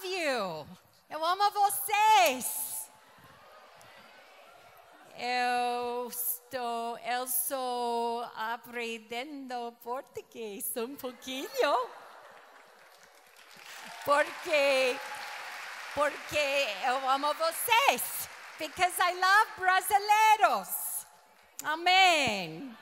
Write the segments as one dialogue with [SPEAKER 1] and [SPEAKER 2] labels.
[SPEAKER 1] you. Eu amo vocês. Eu sou aprendendo português um pouquinho. Porque eu amo vocês. Because I love brasileiros. Amen.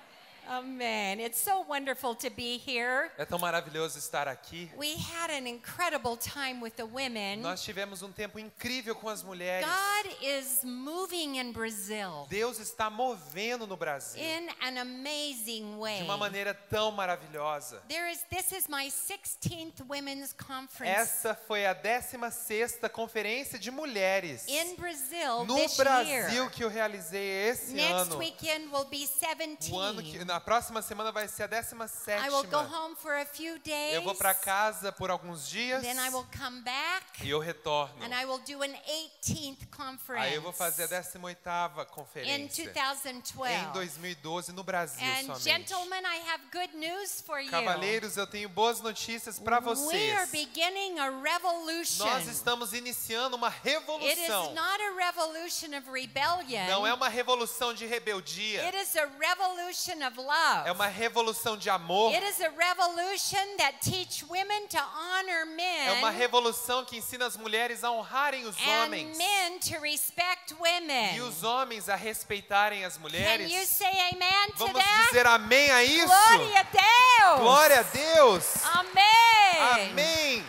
[SPEAKER 1] Amen. It's so wonderful to be here.
[SPEAKER 2] É tão maravilhoso estar aqui.
[SPEAKER 1] We had an incredible time with the women.
[SPEAKER 2] Nós tivemos um tempo incrível com as mulheres.
[SPEAKER 1] God is moving in Brazil
[SPEAKER 2] Deus está movendo no Brasil
[SPEAKER 1] in an amazing way.
[SPEAKER 2] de uma maneira tão maravilhosa.
[SPEAKER 1] This is my 16th Women's Conference
[SPEAKER 2] Essa foi a 16ª conferência de mulheres
[SPEAKER 1] in Brazil
[SPEAKER 2] no
[SPEAKER 1] this
[SPEAKER 2] Brasil
[SPEAKER 1] year.
[SPEAKER 2] que eu realizei esse
[SPEAKER 1] Next
[SPEAKER 2] ano.
[SPEAKER 1] weekend will be 17.
[SPEAKER 2] O ano na próxima semana vai ser a
[SPEAKER 1] I will go
[SPEAKER 2] 17ª.
[SPEAKER 1] home for a few days.
[SPEAKER 2] Eu vou para casa por alguns dias
[SPEAKER 1] Then I will come back
[SPEAKER 2] e eu retorno.
[SPEAKER 1] and I will do an 18th conference.
[SPEAKER 2] Aí eu vou fazer a 18ª
[SPEAKER 1] in
[SPEAKER 2] conferência
[SPEAKER 1] 2012.
[SPEAKER 2] em 2012 no Brasil
[SPEAKER 1] And
[SPEAKER 2] somente.
[SPEAKER 1] gentlemen, I have good news for you.
[SPEAKER 2] Cavaleiros, eu tenho boas notícias para
[SPEAKER 1] We are
[SPEAKER 2] vocês.
[SPEAKER 1] beginning a revolution.
[SPEAKER 2] Nós estamos iniciando uma
[SPEAKER 1] It is
[SPEAKER 2] revolução.
[SPEAKER 1] not a revolution of rebellion.
[SPEAKER 2] Não é uma revolução de rebeldia.
[SPEAKER 1] It is a revolution of love.
[SPEAKER 2] É uma revolução de amor.
[SPEAKER 1] It is a revolution that teach women to honor men.
[SPEAKER 2] É uma revolução que ensina as mulheres a honrarem os
[SPEAKER 1] and
[SPEAKER 2] homens
[SPEAKER 1] men to respect women.
[SPEAKER 2] e os homens a respeitarem as
[SPEAKER 1] Can
[SPEAKER 2] mulheres.
[SPEAKER 1] you say amen to
[SPEAKER 2] Vamos
[SPEAKER 1] that?
[SPEAKER 2] dizer amém a isso?
[SPEAKER 1] Glória a Deus.
[SPEAKER 2] Glória a Deus.
[SPEAKER 1] Amém.
[SPEAKER 2] Amém.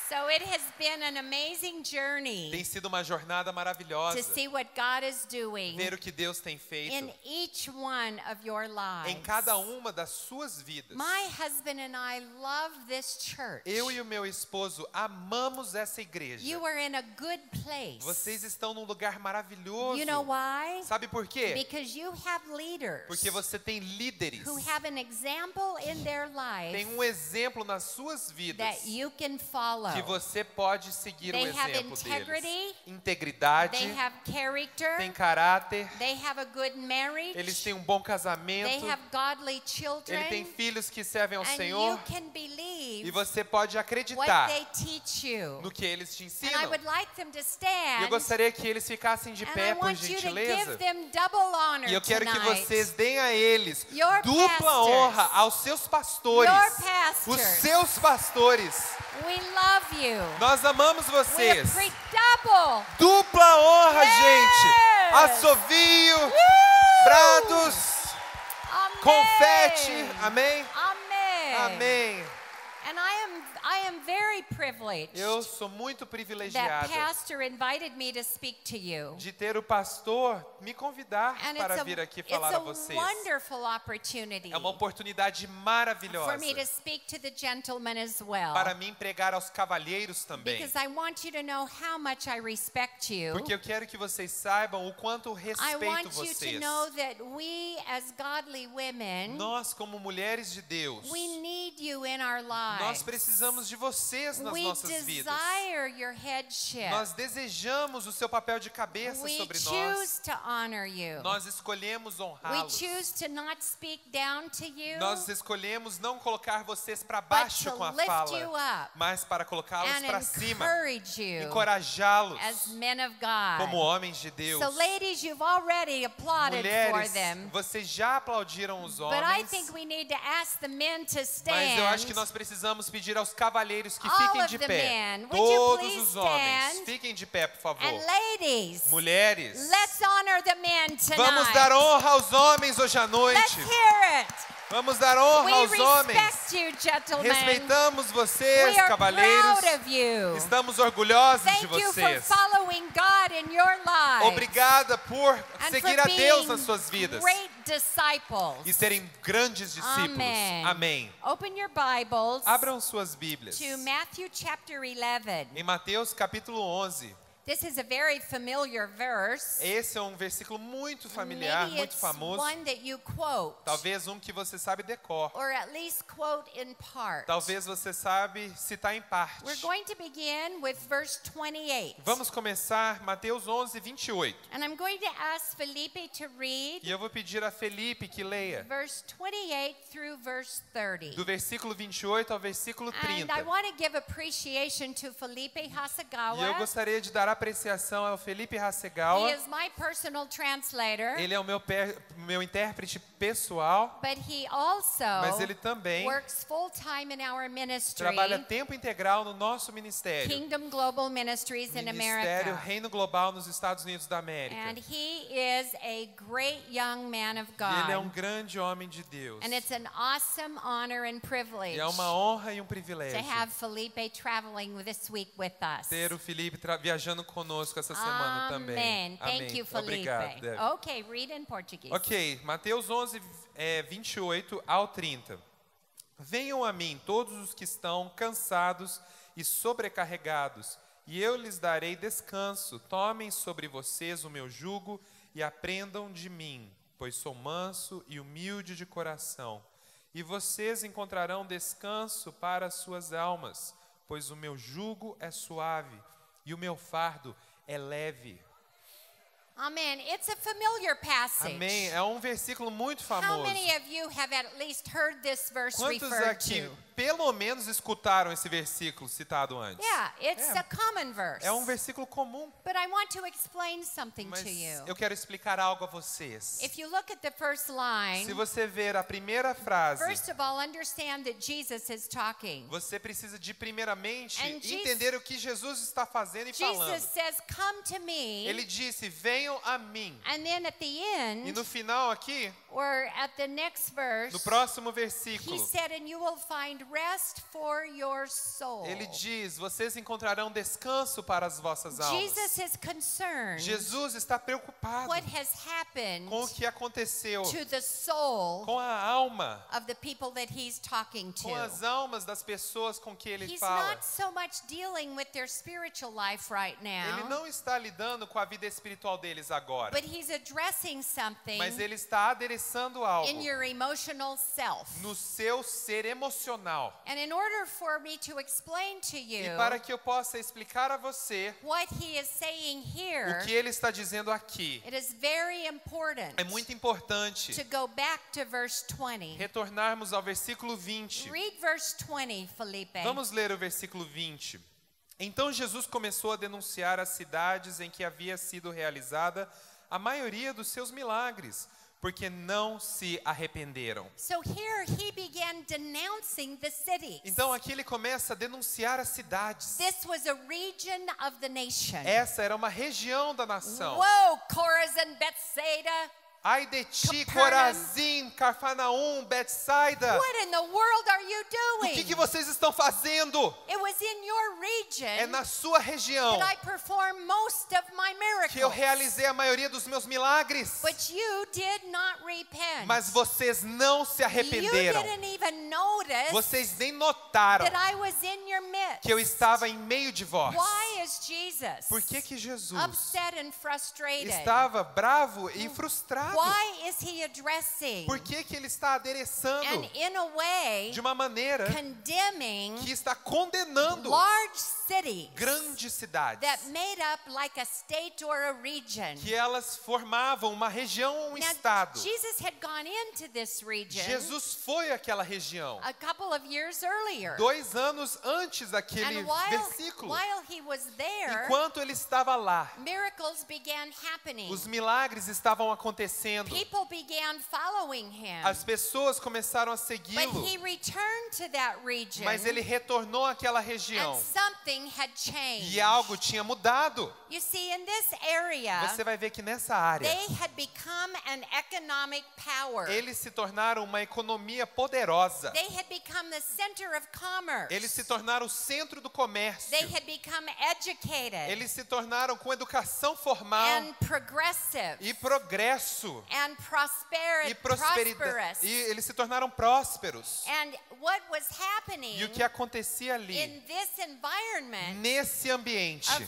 [SPEAKER 1] So it has been an amazing journey
[SPEAKER 2] Tem sido uma jornada maravilhosa
[SPEAKER 1] to see what God is doing
[SPEAKER 2] ver o que Deus tem
[SPEAKER 1] in
[SPEAKER 2] feito
[SPEAKER 1] each one of your lives.
[SPEAKER 2] em cada uma das suas vidas.
[SPEAKER 1] My husband and I love this church.
[SPEAKER 2] Eu e o meu esposo amamos essa igreja.
[SPEAKER 1] You are in a good place.
[SPEAKER 2] Vocês estão num lugar maravilhoso.
[SPEAKER 1] You know why?
[SPEAKER 2] Sabe por quê?
[SPEAKER 1] Because you have leaders
[SPEAKER 2] Porque você tem líderes.
[SPEAKER 1] who have an example in their life
[SPEAKER 2] Tem um exemplo nas suas vidas
[SPEAKER 1] that you can follow.
[SPEAKER 2] que você pode seguir o
[SPEAKER 1] They have
[SPEAKER 2] exemplo
[SPEAKER 1] integrity.
[SPEAKER 2] deles. Integridade,
[SPEAKER 1] They have character.
[SPEAKER 2] tem caráter,
[SPEAKER 1] They have a good marriage.
[SPEAKER 2] eles têm um bom
[SPEAKER 1] They
[SPEAKER 2] casamento,
[SPEAKER 1] have godly children.
[SPEAKER 2] ele tem filhos que servem ao
[SPEAKER 1] and
[SPEAKER 2] Senhor
[SPEAKER 1] you can believe
[SPEAKER 2] e você pode
[SPEAKER 1] what
[SPEAKER 2] acreditar
[SPEAKER 1] they teach you.
[SPEAKER 2] no que eles te
[SPEAKER 1] And I
[SPEAKER 2] ensinam.
[SPEAKER 1] would like them to
[SPEAKER 2] E
[SPEAKER 1] stand.
[SPEAKER 2] eu gostaria que eles ficassem de
[SPEAKER 1] and I
[SPEAKER 2] pé, por
[SPEAKER 1] want you to
[SPEAKER 2] gentileza.
[SPEAKER 1] give them double honor
[SPEAKER 2] E eu quero que
[SPEAKER 1] tonight.
[SPEAKER 2] vocês deem a eles
[SPEAKER 1] Your
[SPEAKER 2] dupla
[SPEAKER 1] pastors.
[SPEAKER 2] honra aos seus pastores.
[SPEAKER 1] Your pastors.
[SPEAKER 2] Os seus pastores.
[SPEAKER 1] We love you.
[SPEAKER 2] Nós amamos
[SPEAKER 1] We
[SPEAKER 2] vocês.
[SPEAKER 1] appreciate double.
[SPEAKER 2] Dupla honra,
[SPEAKER 1] Yes.
[SPEAKER 2] gente. Assovio, brados,
[SPEAKER 1] Amen.
[SPEAKER 2] confete. Amém?
[SPEAKER 1] Amen.
[SPEAKER 2] Amém.
[SPEAKER 1] And I am very privileged
[SPEAKER 2] Eu sou muito
[SPEAKER 1] that
[SPEAKER 2] privilegiada
[SPEAKER 1] pastor invited me to speak to you.
[SPEAKER 2] de ter o pastor me convidar
[SPEAKER 1] And
[SPEAKER 2] para vir aqui falar a vocês.
[SPEAKER 1] wonderful opportunity
[SPEAKER 2] É uma oportunidade
[SPEAKER 1] for
[SPEAKER 2] maravilhosa
[SPEAKER 1] me to speak to the gentlemen as well.
[SPEAKER 2] para mim pregar aos cavalheiros também.
[SPEAKER 1] Because I want you to know how much I respect you.
[SPEAKER 2] Porque eu quero que vocês saibam o quanto eu
[SPEAKER 1] I
[SPEAKER 2] respeito
[SPEAKER 1] want you to
[SPEAKER 2] vocês.
[SPEAKER 1] know that we as godly women,
[SPEAKER 2] Nós, como mulheres de Deus,
[SPEAKER 1] we need you in our lives.
[SPEAKER 2] nós precisamos de vocês nas
[SPEAKER 1] we
[SPEAKER 2] nossas vidas.
[SPEAKER 1] desire your headship.
[SPEAKER 2] Nós desejamos o seu papel de cabeça
[SPEAKER 1] We
[SPEAKER 2] sobre nós.
[SPEAKER 1] choose to honor you.
[SPEAKER 2] Nós escolhemos
[SPEAKER 1] We
[SPEAKER 2] honrá-los.
[SPEAKER 1] choose to not speak down to you,
[SPEAKER 2] Nós escolhemos não colocar vocês para
[SPEAKER 1] but
[SPEAKER 2] baixo
[SPEAKER 1] to
[SPEAKER 2] com a
[SPEAKER 1] lift
[SPEAKER 2] fala,
[SPEAKER 1] you up
[SPEAKER 2] mas para colocá-los
[SPEAKER 1] and
[SPEAKER 2] para cima,
[SPEAKER 1] encourage you
[SPEAKER 2] encorajá-los
[SPEAKER 1] as men of God.
[SPEAKER 2] como homens de Deus.
[SPEAKER 1] So ladies, you've already applauded for
[SPEAKER 2] Mulheres,
[SPEAKER 1] them.
[SPEAKER 2] vocês já aplaudiram os
[SPEAKER 1] But I
[SPEAKER 2] homens,
[SPEAKER 1] think we need to ask the men to stand.
[SPEAKER 2] mas eu acho que nós precisamos pedir aos cavalheiros que
[SPEAKER 1] All
[SPEAKER 2] fiquem
[SPEAKER 1] of
[SPEAKER 2] de
[SPEAKER 1] the
[SPEAKER 2] pé.
[SPEAKER 1] men. Would you
[SPEAKER 2] Todos
[SPEAKER 1] please
[SPEAKER 2] os homens,
[SPEAKER 1] stand?
[SPEAKER 2] fiquem de pé, por favor.
[SPEAKER 1] And ladies,
[SPEAKER 2] Mulheres,
[SPEAKER 1] let's honor the men tonight.
[SPEAKER 2] vamos dar honra aos homens hoje à
[SPEAKER 1] Let's
[SPEAKER 2] noite.
[SPEAKER 1] hear it.
[SPEAKER 2] Vamos dar honra
[SPEAKER 1] We
[SPEAKER 2] aos homens.
[SPEAKER 1] respect you, gentlemen.
[SPEAKER 2] Respeitamos
[SPEAKER 1] We
[SPEAKER 2] vocês,
[SPEAKER 1] are
[SPEAKER 2] cavaleiros.
[SPEAKER 1] proud of you.
[SPEAKER 2] Estamos orgulhosos de
[SPEAKER 1] Thank you for
[SPEAKER 2] vocês.
[SPEAKER 1] following God in your lives.
[SPEAKER 2] Obrigada por
[SPEAKER 1] And
[SPEAKER 2] seguir
[SPEAKER 1] for
[SPEAKER 2] a Deus
[SPEAKER 1] being
[SPEAKER 2] nas suas vidas
[SPEAKER 1] great disciples.
[SPEAKER 2] e serem grandes discípulos.
[SPEAKER 1] Amen.
[SPEAKER 2] Amém.
[SPEAKER 1] Open your Bibles
[SPEAKER 2] Abram suas Bíblias
[SPEAKER 1] to Matthew chapter 11.
[SPEAKER 2] em Mateus capítulo 11.
[SPEAKER 1] This is a very familiar verse.
[SPEAKER 2] Esse é um versículo muito familiar,
[SPEAKER 1] Maybe
[SPEAKER 2] muito
[SPEAKER 1] it's
[SPEAKER 2] famoso.
[SPEAKER 1] one that you quote,
[SPEAKER 2] Talvez um que você sabe decor.
[SPEAKER 1] or at least quote in part.
[SPEAKER 2] Talvez você sabe citar em parte.
[SPEAKER 1] We're going to begin with verse 28.
[SPEAKER 2] Vamos começar Mateus 11, 28.
[SPEAKER 1] And I'm going to ask Felipe to read
[SPEAKER 2] E eu vou pedir a Felipe que leia
[SPEAKER 1] verse 28 through verse 30.
[SPEAKER 2] do versículo 28 ao versículo
[SPEAKER 1] And
[SPEAKER 2] 30.
[SPEAKER 1] I want to give appreciation to Felipe
[SPEAKER 2] E eu
[SPEAKER 1] Hasegawa.
[SPEAKER 2] gostaria de dar apreciação ao Felipe
[SPEAKER 1] He
[SPEAKER 2] Hasegawa.
[SPEAKER 1] is my personal translator,
[SPEAKER 2] Ele é o meu intérprete pessoal,
[SPEAKER 1] but he also
[SPEAKER 2] mas ele também
[SPEAKER 1] works full-time in our ministry,
[SPEAKER 2] trabalha tempo integral no nosso ministério.
[SPEAKER 1] Kingdom Global Ministries in
[SPEAKER 2] Ministério
[SPEAKER 1] America.
[SPEAKER 2] Reino Global nos Estados Unidos da América.
[SPEAKER 1] And he is a great young man of
[SPEAKER 2] E ele é um
[SPEAKER 1] God.
[SPEAKER 2] grande homem de Deus.
[SPEAKER 1] And it's an awesome honor and privilege
[SPEAKER 2] E é uma honra e um
[SPEAKER 1] to
[SPEAKER 2] privilégio
[SPEAKER 1] have Felipe traveling this week with us.
[SPEAKER 2] ter o Felipe viajando conosco essa semana também.
[SPEAKER 1] Amen. Thank you, Felipe.
[SPEAKER 2] Obrigado, Deb.
[SPEAKER 1] Okay, read in Portuguese.
[SPEAKER 2] Ok, Mateus 11, 28 ao 30. Venham a mim todos os que estão cansados e sobrecarregados, e eu lhes darei descanso. Tomem sobre vocês o meu jugo e aprendam de mim, pois sou manso e humilde de coração. E vocês encontrarão descanso para as suas almas, pois o meu jugo é suave e o meu fardo é leve.
[SPEAKER 1] Amen. It's a familiar passage.
[SPEAKER 2] Amém. É um versículo muito
[SPEAKER 1] How
[SPEAKER 2] famoso.
[SPEAKER 1] many of you have at least heard this verse
[SPEAKER 2] Quantos
[SPEAKER 1] referred
[SPEAKER 2] aqui
[SPEAKER 1] to?
[SPEAKER 2] pelo menos escutaram esse versículo citado antes?
[SPEAKER 1] Yeah, it's
[SPEAKER 2] É.
[SPEAKER 1] a common verse.
[SPEAKER 2] É um versículo comum,
[SPEAKER 1] But I want to explain something
[SPEAKER 2] mas
[SPEAKER 1] to you.
[SPEAKER 2] eu quero explicar algo a vocês.
[SPEAKER 1] If you look at the first line,
[SPEAKER 2] Se você ver a primeira frase,
[SPEAKER 1] first of all, understand that Jesus is talking.
[SPEAKER 2] você precisa de primeiramente
[SPEAKER 1] And Jesus-
[SPEAKER 2] entender o que Jesus está fazendo e
[SPEAKER 1] Jesus
[SPEAKER 2] falando.
[SPEAKER 1] says, "Come to me."
[SPEAKER 2] Ele disse, venham a mim.
[SPEAKER 1] And then at the
[SPEAKER 2] E
[SPEAKER 1] end,
[SPEAKER 2] no final aqui,
[SPEAKER 1] or at the next verse,
[SPEAKER 2] no próximo
[SPEAKER 1] he
[SPEAKER 2] versículo,
[SPEAKER 1] said, "And you will find rest for your soul."
[SPEAKER 2] ele diz, vocês encontrarão descanso para as vossas almas.
[SPEAKER 1] Jesus is concerned
[SPEAKER 2] Jesus está preocupado
[SPEAKER 1] what has happened
[SPEAKER 2] com o que aconteceu
[SPEAKER 1] to the soul
[SPEAKER 2] com a alma,
[SPEAKER 1] of the people that he's talking
[SPEAKER 2] com
[SPEAKER 1] to.
[SPEAKER 2] as almas das pessoas com que ele
[SPEAKER 1] He's
[SPEAKER 2] fala.
[SPEAKER 1] not so much dealing with their spiritual life right
[SPEAKER 2] Ele
[SPEAKER 1] now,
[SPEAKER 2] não está lidando com a vida espiritual deles agora,
[SPEAKER 1] but he's addressing something
[SPEAKER 2] mas ele está adereçando algo
[SPEAKER 1] in your emotional self.
[SPEAKER 2] no seu ser emocional.
[SPEAKER 1] And in order for me to explain to
[SPEAKER 2] E
[SPEAKER 1] you
[SPEAKER 2] para que eu possa explicar a você
[SPEAKER 1] what he is saying
[SPEAKER 2] o
[SPEAKER 1] here,
[SPEAKER 2] que ele está dizendo aqui,
[SPEAKER 1] it is very important
[SPEAKER 2] é muito importante
[SPEAKER 1] to go back to verse 20.
[SPEAKER 2] retornarmos ao versículo 20.
[SPEAKER 1] Read verse 20, Felipe.
[SPEAKER 2] Vamos ler o versículo 20. Então Jesus começou a denunciar as cidades em que havia sido realizada a maioria dos seus milagres, porque não se arrependeram.
[SPEAKER 1] So here he began denouncing the cities.
[SPEAKER 2] Então aqui ele começa a denunciar as cidades.
[SPEAKER 1] This was a region of the nation.
[SPEAKER 2] Essa era uma região da nação.
[SPEAKER 1] Whoa, Chorazin, Bethsaida.
[SPEAKER 2] Ai de ti,
[SPEAKER 1] Capernaum.
[SPEAKER 2] Corazim, Cafarnaum, Betsaida.
[SPEAKER 1] What in the world are you
[SPEAKER 2] O
[SPEAKER 1] doing?
[SPEAKER 2] que vocês estão fazendo?
[SPEAKER 1] It was in your region
[SPEAKER 2] É na sua região
[SPEAKER 1] that I performed most of my
[SPEAKER 2] que eu
[SPEAKER 1] miracles.
[SPEAKER 2] realizei a maioria dos meus milagres.
[SPEAKER 1] But you did not repent.
[SPEAKER 2] Mas vocês não se
[SPEAKER 1] You
[SPEAKER 2] arrependeram.
[SPEAKER 1] didn't even notice
[SPEAKER 2] Vocês nem notaram
[SPEAKER 1] that I was in your midst.
[SPEAKER 2] que eu estava em meio de vós.
[SPEAKER 1] Why is Jesus
[SPEAKER 2] Por que Jesus
[SPEAKER 1] upset and frustrated?
[SPEAKER 2] estava bravo e frustrado?
[SPEAKER 1] Why is he addressing
[SPEAKER 2] Por que ele está adereçando
[SPEAKER 1] and in a way
[SPEAKER 2] de uma maneira
[SPEAKER 1] condemning
[SPEAKER 2] que está condenando
[SPEAKER 1] large cities
[SPEAKER 2] grandes cidades?
[SPEAKER 1] that made up like a state or a region?
[SPEAKER 2] Que elas formavam uma região ou um
[SPEAKER 1] Now,
[SPEAKER 2] estado.
[SPEAKER 1] Jesus had gone into this region
[SPEAKER 2] Jesus foi àquela região
[SPEAKER 1] a couple of years earlier.
[SPEAKER 2] 2 anos antes daquele
[SPEAKER 1] And
[SPEAKER 2] versículo.
[SPEAKER 1] while he was there,
[SPEAKER 2] Enquanto ele estava lá,
[SPEAKER 1] miracles began happening.
[SPEAKER 2] os milagres estavam acontecendo.
[SPEAKER 1] People began following him.
[SPEAKER 2] As pessoas começaram a
[SPEAKER 1] But
[SPEAKER 2] segui-lo,
[SPEAKER 1] he returned to that region,
[SPEAKER 2] mas ele retornou àquela região
[SPEAKER 1] and something had changed.
[SPEAKER 2] e algo tinha mudado.
[SPEAKER 1] You see, in this area,
[SPEAKER 2] Você vai ver que nessa área
[SPEAKER 1] they had become an economic power.
[SPEAKER 2] eles se tornaram uma economia poderosa.
[SPEAKER 1] They had become the center of commerce.
[SPEAKER 2] Eles se tornaram o centro do comércio.
[SPEAKER 1] They had become educated
[SPEAKER 2] Eles se tornaram com educação formal
[SPEAKER 1] and progressive
[SPEAKER 2] e progresso
[SPEAKER 1] and
[SPEAKER 2] e
[SPEAKER 1] prosperous.
[SPEAKER 2] prosperidade. E eles se tornaram prósperos.
[SPEAKER 1] And what was happening
[SPEAKER 2] E o que acontecia ali,
[SPEAKER 1] in this environment
[SPEAKER 2] nesse ambiente
[SPEAKER 1] of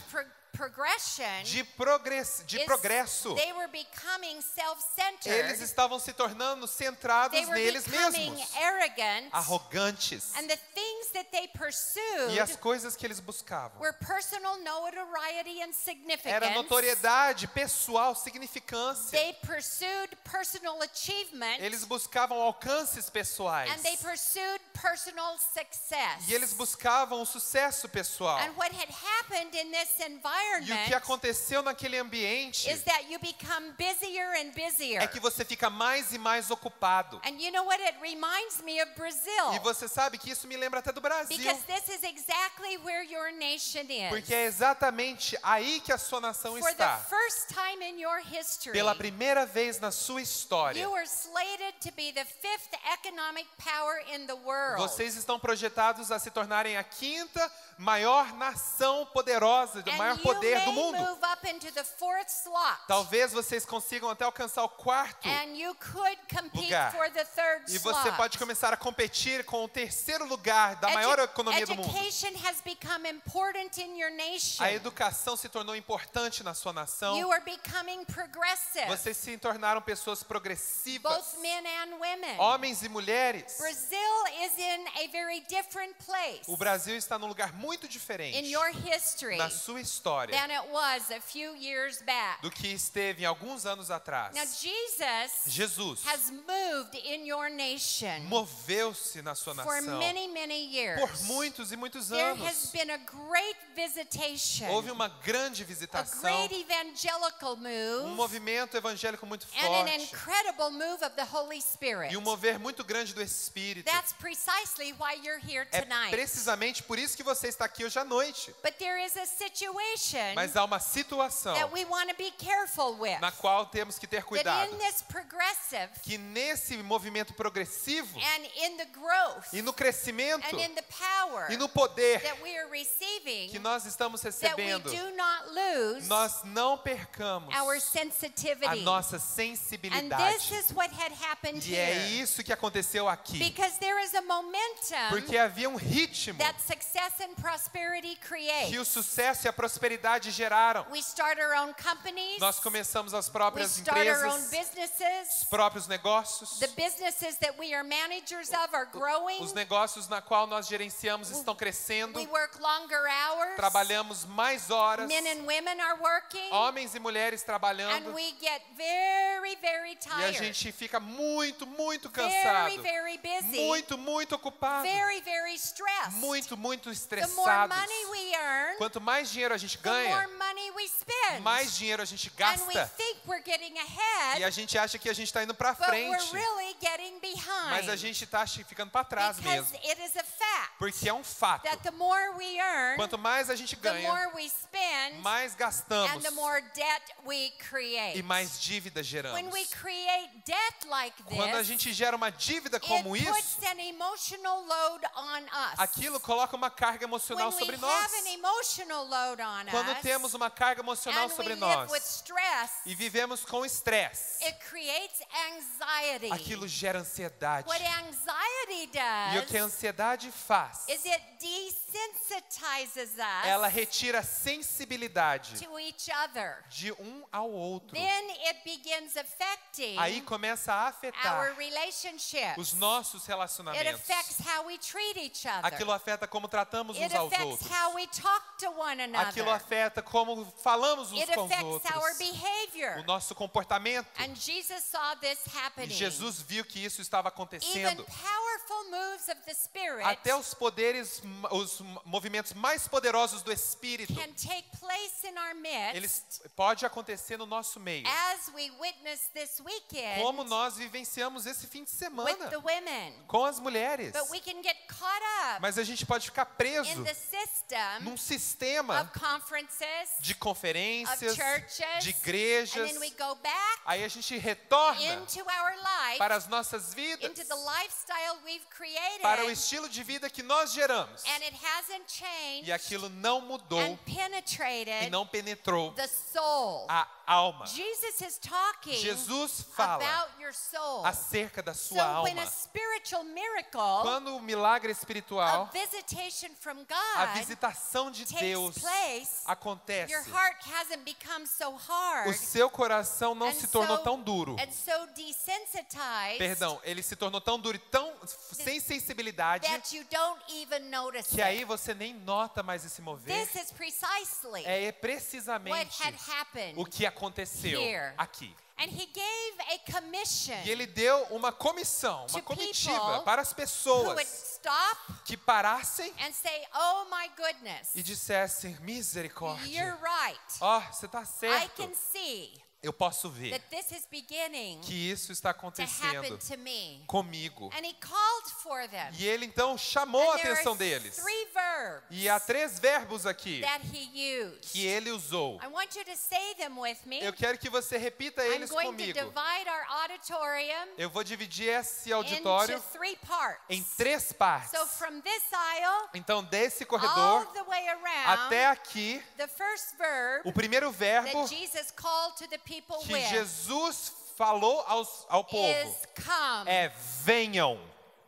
[SPEAKER 1] progression,
[SPEAKER 2] de progresso.
[SPEAKER 1] they were becoming self-centered.
[SPEAKER 2] Eles estavam se tornando centrados
[SPEAKER 1] They were
[SPEAKER 2] neles
[SPEAKER 1] becoming
[SPEAKER 2] mesmos,
[SPEAKER 1] arrogant.
[SPEAKER 2] arrogantes.
[SPEAKER 1] And the things that they pursued
[SPEAKER 2] E as coisas que eles buscavam
[SPEAKER 1] were personal notoriety and significance.
[SPEAKER 2] era notoriedade pessoal, significância.
[SPEAKER 1] They pursued personal achievement.
[SPEAKER 2] Eles buscavam alcances pessoais.
[SPEAKER 1] And they pursued personal success.
[SPEAKER 2] E eles buscavam o sucesso pessoal.
[SPEAKER 1] And what had happened in this
[SPEAKER 2] E o que
[SPEAKER 1] environment
[SPEAKER 2] aconteceu naquele ambiente
[SPEAKER 1] is that you become busier and busier.
[SPEAKER 2] é que você fica mais e mais ocupado.
[SPEAKER 1] And you know what? It reminds me of Brazil.
[SPEAKER 2] E você sabe que isso me lembra até do Brasil.
[SPEAKER 1] Because this is exactly where your nation is.
[SPEAKER 2] Porque é exatamente aí que a sua nação
[SPEAKER 1] For the
[SPEAKER 2] está.
[SPEAKER 1] first time in your history,
[SPEAKER 2] Pela primeira vez na sua história,
[SPEAKER 1] you are slated to be the fifth economic power in the world.
[SPEAKER 2] vocês estão projetados a se tornarem a quinta maior nação poderosa, o maior poder do mundo.
[SPEAKER 1] Move up into the fourth slot.
[SPEAKER 2] Talvez vocês consigam até alcançar o quarto
[SPEAKER 1] And you could compete
[SPEAKER 2] lugar.
[SPEAKER 1] for the third
[SPEAKER 2] E você
[SPEAKER 1] slot.
[SPEAKER 2] pode começar a competir com o terceiro lugar da maior economia do mundo.
[SPEAKER 1] Education has become important in your nation.
[SPEAKER 2] A educação se tornou importante na sua nação.
[SPEAKER 1] You are becoming progressive.
[SPEAKER 2] Vocês se tornaram pessoas progressivas,
[SPEAKER 1] Both men and women.
[SPEAKER 2] homens e mulheres.
[SPEAKER 1] Brazil is in a very different place
[SPEAKER 2] O Brasil está num lugar muito diferente
[SPEAKER 1] in your history
[SPEAKER 2] na sua história
[SPEAKER 1] than it was a few years back.
[SPEAKER 2] do que esteve em alguns anos atrás.
[SPEAKER 1] Now Jesus
[SPEAKER 2] Jesus
[SPEAKER 1] has moved in your nation
[SPEAKER 2] moveu-se na sua
[SPEAKER 1] for
[SPEAKER 2] nação
[SPEAKER 1] many years.
[SPEAKER 2] por muitos e muitos
[SPEAKER 1] There has
[SPEAKER 2] anos.
[SPEAKER 1] been a great visitation,
[SPEAKER 2] Houve uma grande
[SPEAKER 1] a
[SPEAKER 2] visitação,
[SPEAKER 1] great evangelical move,
[SPEAKER 2] movimento evangélico muito
[SPEAKER 1] and an
[SPEAKER 2] forte
[SPEAKER 1] incredible move of the Holy Spirit.
[SPEAKER 2] e mover muito grande do Espírito.
[SPEAKER 1] That's precisely why you're here
[SPEAKER 2] É
[SPEAKER 1] tonight.
[SPEAKER 2] precisamente por isso que você está aqui hoje à noite.
[SPEAKER 1] But there is a situation
[SPEAKER 2] Mas há uma situação
[SPEAKER 1] that we want to be careful with.
[SPEAKER 2] na qual temos que ter
[SPEAKER 1] That
[SPEAKER 2] cuidado.
[SPEAKER 1] in this progressive
[SPEAKER 2] Que nesse movimento progressivo
[SPEAKER 1] and in the growth
[SPEAKER 2] e no crescimento
[SPEAKER 1] and in the power
[SPEAKER 2] e no poder
[SPEAKER 1] that we are receiving,
[SPEAKER 2] que nós estamos
[SPEAKER 1] that we
[SPEAKER 2] recebendo,
[SPEAKER 1] do not lose
[SPEAKER 2] nós não percamos
[SPEAKER 1] our
[SPEAKER 2] a
[SPEAKER 1] sensitivity.
[SPEAKER 2] nossa
[SPEAKER 1] And this
[SPEAKER 2] sensibilidade.
[SPEAKER 1] is what had happened
[SPEAKER 2] E é
[SPEAKER 1] here.
[SPEAKER 2] isso que aconteceu aqui.
[SPEAKER 1] Because there is a momentum
[SPEAKER 2] Porque havia um ritmo
[SPEAKER 1] that success and prosperity create.
[SPEAKER 2] que o sucesso e a prosperidade geraram.
[SPEAKER 1] We start our own companies.
[SPEAKER 2] Nós começamos as
[SPEAKER 1] We
[SPEAKER 2] próprias
[SPEAKER 1] start our own
[SPEAKER 2] empresas,
[SPEAKER 1] businesses.
[SPEAKER 2] os próprios negócios.
[SPEAKER 1] The businesses that we are managers of are growing.
[SPEAKER 2] Os negócios na qual nós gerenciamos estão crescendo.
[SPEAKER 1] We work longer hours.
[SPEAKER 2] Trabalhamos mais horas.
[SPEAKER 1] Men and women are working.
[SPEAKER 2] Homens e mulheres
[SPEAKER 1] And
[SPEAKER 2] trabalhando.
[SPEAKER 1] we get very
[SPEAKER 2] E a
[SPEAKER 1] tired.
[SPEAKER 2] gente fica muito cansado.
[SPEAKER 1] Very busy.
[SPEAKER 2] Muito ocupado.
[SPEAKER 1] Very stressed.
[SPEAKER 2] Muito
[SPEAKER 1] The more
[SPEAKER 2] estressados.
[SPEAKER 1] money we earn,
[SPEAKER 2] Quanto mais dinheiro a gente
[SPEAKER 1] the more
[SPEAKER 2] ganha,
[SPEAKER 1] money we spend.
[SPEAKER 2] mais dinheiro a gente
[SPEAKER 1] And we
[SPEAKER 2] gasta.
[SPEAKER 1] think we're getting
[SPEAKER 2] E
[SPEAKER 1] ahead,
[SPEAKER 2] a gente acha que a gente está indo para
[SPEAKER 1] but
[SPEAKER 2] frente.
[SPEAKER 1] we're really getting behind.
[SPEAKER 2] Mas a gente está ficando para trás
[SPEAKER 1] Because
[SPEAKER 2] mesmo.
[SPEAKER 1] it is a fact
[SPEAKER 2] Porque é um fato.
[SPEAKER 1] that the more we earn,
[SPEAKER 2] Quanto mais a gente
[SPEAKER 1] the
[SPEAKER 2] ganha,
[SPEAKER 1] more we spend,
[SPEAKER 2] mais gastamos
[SPEAKER 1] and the more debt we create.
[SPEAKER 2] e mais dívida geramos.
[SPEAKER 1] When we create debt like
[SPEAKER 2] Quando a
[SPEAKER 1] this,
[SPEAKER 2] gente gera uma dívida
[SPEAKER 1] it
[SPEAKER 2] como isso,
[SPEAKER 1] puts an emotional load on us.
[SPEAKER 2] aquilo coloca uma carga emocional
[SPEAKER 1] When we
[SPEAKER 2] sobre
[SPEAKER 1] have
[SPEAKER 2] nós.
[SPEAKER 1] an emotional load on
[SPEAKER 2] Quando
[SPEAKER 1] us,
[SPEAKER 2] temos uma carga emocional
[SPEAKER 1] and we
[SPEAKER 2] sobre
[SPEAKER 1] live
[SPEAKER 2] nós
[SPEAKER 1] with stress,
[SPEAKER 2] e vivemos com estresse,
[SPEAKER 1] it creates anxiety.
[SPEAKER 2] aquilo gera ansiedade.
[SPEAKER 1] What anxiety
[SPEAKER 2] E o que a
[SPEAKER 1] does
[SPEAKER 2] ansiedade faz?
[SPEAKER 1] is it desensitizes us
[SPEAKER 2] Ela retira a sensibilidade
[SPEAKER 1] to each other.
[SPEAKER 2] de um ao outro.
[SPEAKER 1] Then it begins affecting
[SPEAKER 2] Aí começa a afetar
[SPEAKER 1] our relationships.
[SPEAKER 2] os nossos
[SPEAKER 1] It
[SPEAKER 2] relacionamentos.
[SPEAKER 1] affects how we treat each other.
[SPEAKER 2] Aquilo afeta como tratamos
[SPEAKER 1] It
[SPEAKER 2] uns aos
[SPEAKER 1] affects
[SPEAKER 2] outros.
[SPEAKER 1] how we talk to one
[SPEAKER 2] Aquilo
[SPEAKER 1] another.
[SPEAKER 2] afeta como falamos uns
[SPEAKER 1] It
[SPEAKER 2] com os
[SPEAKER 1] affects our
[SPEAKER 2] outros.
[SPEAKER 1] behavior.
[SPEAKER 2] O nosso comportamento.
[SPEAKER 1] And Jesus saw this
[SPEAKER 2] E
[SPEAKER 1] happening.
[SPEAKER 2] Jesus viu que isso estava
[SPEAKER 1] Even
[SPEAKER 2] acontecendo.
[SPEAKER 1] powerful moves of the Spirit
[SPEAKER 2] Até os poderes, os movimentos mais poderosos do Espírito,
[SPEAKER 1] can take place in our midst,
[SPEAKER 2] eles pode acontecer no nosso meio.
[SPEAKER 1] as we witness this weekend
[SPEAKER 2] Como nós vivenciamos esse fim de
[SPEAKER 1] with
[SPEAKER 2] semana
[SPEAKER 1] the women.
[SPEAKER 2] com as mulheres.
[SPEAKER 1] But we can get caught up
[SPEAKER 2] Mas a gente pode ficar preso
[SPEAKER 1] in the system
[SPEAKER 2] num sistema
[SPEAKER 1] of conferences,
[SPEAKER 2] de conferências,
[SPEAKER 1] of churches,
[SPEAKER 2] de igrejas,
[SPEAKER 1] then we go back
[SPEAKER 2] aí a gente retorna
[SPEAKER 1] into our life,
[SPEAKER 2] para as nossas vidas,
[SPEAKER 1] into the lifestyle we've created,
[SPEAKER 2] para o estilo de vida que nós geramos.
[SPEAKER 1] and it hasn't changed
[SPEAKER 2] E aquilo não mudou
[SPEAKER 1] and penetrated
[SPEAKER 2] e não penetrou
[SPEAKER 1] the soul.
[SPEAKER 2] a alma.
[SPEAKER 1] Jesus is talking
[SPEAKER 2] Jesus fala
[SPEAKER 1] about your soul.
[SPEAKER 2] acerca da
[SPEAKER 1] So
[SPEAKER 2] sua
[SPEAKER 1] when a
[SPEAKER 2] alma.
[SPEAKER 1] spiritual miracle,
[SPEAKER 2] Quando o milagre
[SPEAKER 1] a
[SPEAKER 2] espiritual,
[SPEAKER 1] visitation from
[SPEAKER 2] a
[SPEAKER 1] God
[SPEAKER 2] visitação de
[SPEAKER 1] takes
[SPEAKER 2] Deus
[SPEAKER 1] place,
[SPEAKER 2] acontece,
[SPEAKER 1] your heart hasn't become so hard
[SPEAKER 2] o seu coração não
[SPEAKER 1] and
[SPEAKER 2] se tornou
[SPEAKER 1] so-
[SPEAKER 2] tão duro.
[SPEAKER 1] and so desensitized
[SPEAKER 2] Perdão, ele se tornou tão duro e tão sem sensibilidade
[SPEAKER 1] that you don't even notice
[SPEAKER 2] que aí
[SPEAKER 1] it.
[SPEAKER 2] você nem nota mais esse mover.
[SPEAKER 1] This is precisely
[SPEAKER 2] É
[SPEAKER 1] what
[SPEAKER 2] precisamente
[SPEAKER 1] had happened
[SPEAKER 2] o que aconteceu
[SPEAKER 1] here.
[SPEAKER 2] aqui.
[SPEAKER 1] And he gave a commission
[SPEAKER 2] E ele deu uma comissão, uma
[SPEAKER 1] to
[SPEAKER 2] comitiva
[SPEAKER 1] people
[SPEAKER 2] para as
[SPEAKER 1] who
[SPEAKER 2] pessoas
[SPEAKER 1] would stop
[SPEAKER 2] que parassem
[SPEAKER 1] and say, "Oh my goodness,
[SPEAKER 2] e dissessem: misericórdia.
[SPEAKER 1] you're right.
[SPEAKER 2] Ó, você está
[SPEAKER 1] I
[SPEAKER 2] certo.
[SPEAKER 1] can see
[SPEAKER 2] Eu posso ver
[SPEAKER 1] that this is beginning
[SPEAKER 2] que isso está
[SPEAKER 1] to happen
[SPEAKER 2] acontecendo
[SPEAKER 1] to me."
[SPEAKER 2] comigo.
[SPEAKER 1] And he called for them.
[SPEAKER 2] E ele então chamou a
[SPEAKER 1] And there
[SPEAKER 2] atenção
[SPEAKER 1] are
[SPEAKER 2] deles.
[SPEAKER 1] 3 verbs
[SPEAKER 2] E há 3 verbos aqui
[SPEAKER 1] that he used.
[SPEAKER 2] que ele usou.
[SPEAKER 1] I want you to say them with me.
[SPEAKER 2] Eu quero que você repita
[SPEAKER 1] I'm
[SPEAKER 2] eles
[SPEAKER 1] going to
[SPEAKER 2] comigo.
[SPEAKER 1] divide our auditorium
[SPEAKER 2] Eu vou dividir esse
[SPEAKER 1] into
[SPEAKER 2] auditório
[SPEAKER 1] 3 parts.
[SPEAKER 2] em 3 partes.
[SPEAKER 1] So from this aisle
[SPEAKER 2] Então, desse
[SPEAKER 1] all
[SPEAKER 2] corredor
[SPEAKER 1] the way around,
[SPEAKER 2] até aqui,
[SPEAKER 1] the first verb
[SPEAKER 2] o primeiro verbo
[SPEAKER 1] that Jesus called to the people
[SPEAKER 2] que
[SPEAKER 1] with
[SPEAKER 2] Jesus falou ao povo
[SPEAKER 1] is come.
[SPEAKER 2] é: venham.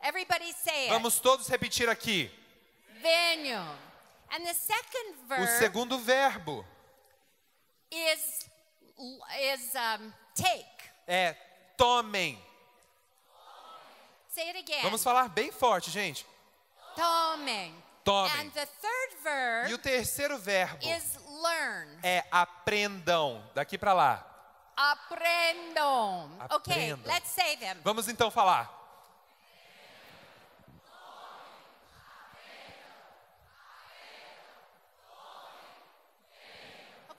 [SPEAKER 1] Everybody say it.
[SPEAKER 2] Vamos todos repetir aqui.
[SPEAKER 1] Venham. And the second
[SPEAKER 2] O
[SPEAKER 1] verb
[SPEAKER 2] segundo verbo
[SPEAKER 1] is take.
[SPEAKER 2] é: tomem.
[SPEAKER 1] Say it again.
[SPEAKER 2] Vamos falar bem forte, gente.
[SPEAKER 1] Tomem.
[SPEAKER 2] Tomem.
[SPEAKER 1] And the third verb
[SPEAKER 2] E o terceiro verbo
[SPEAKER 1] is learn.
[SPEAKER 2] é: aprendam. Daqui para lá.
[SPEAKER 1] Aprendam. Okay,
[SPEAKER 2] Aprendam.
[SPEAKER 1] let's say them.
[SPEAKER 2] Vamos então falar.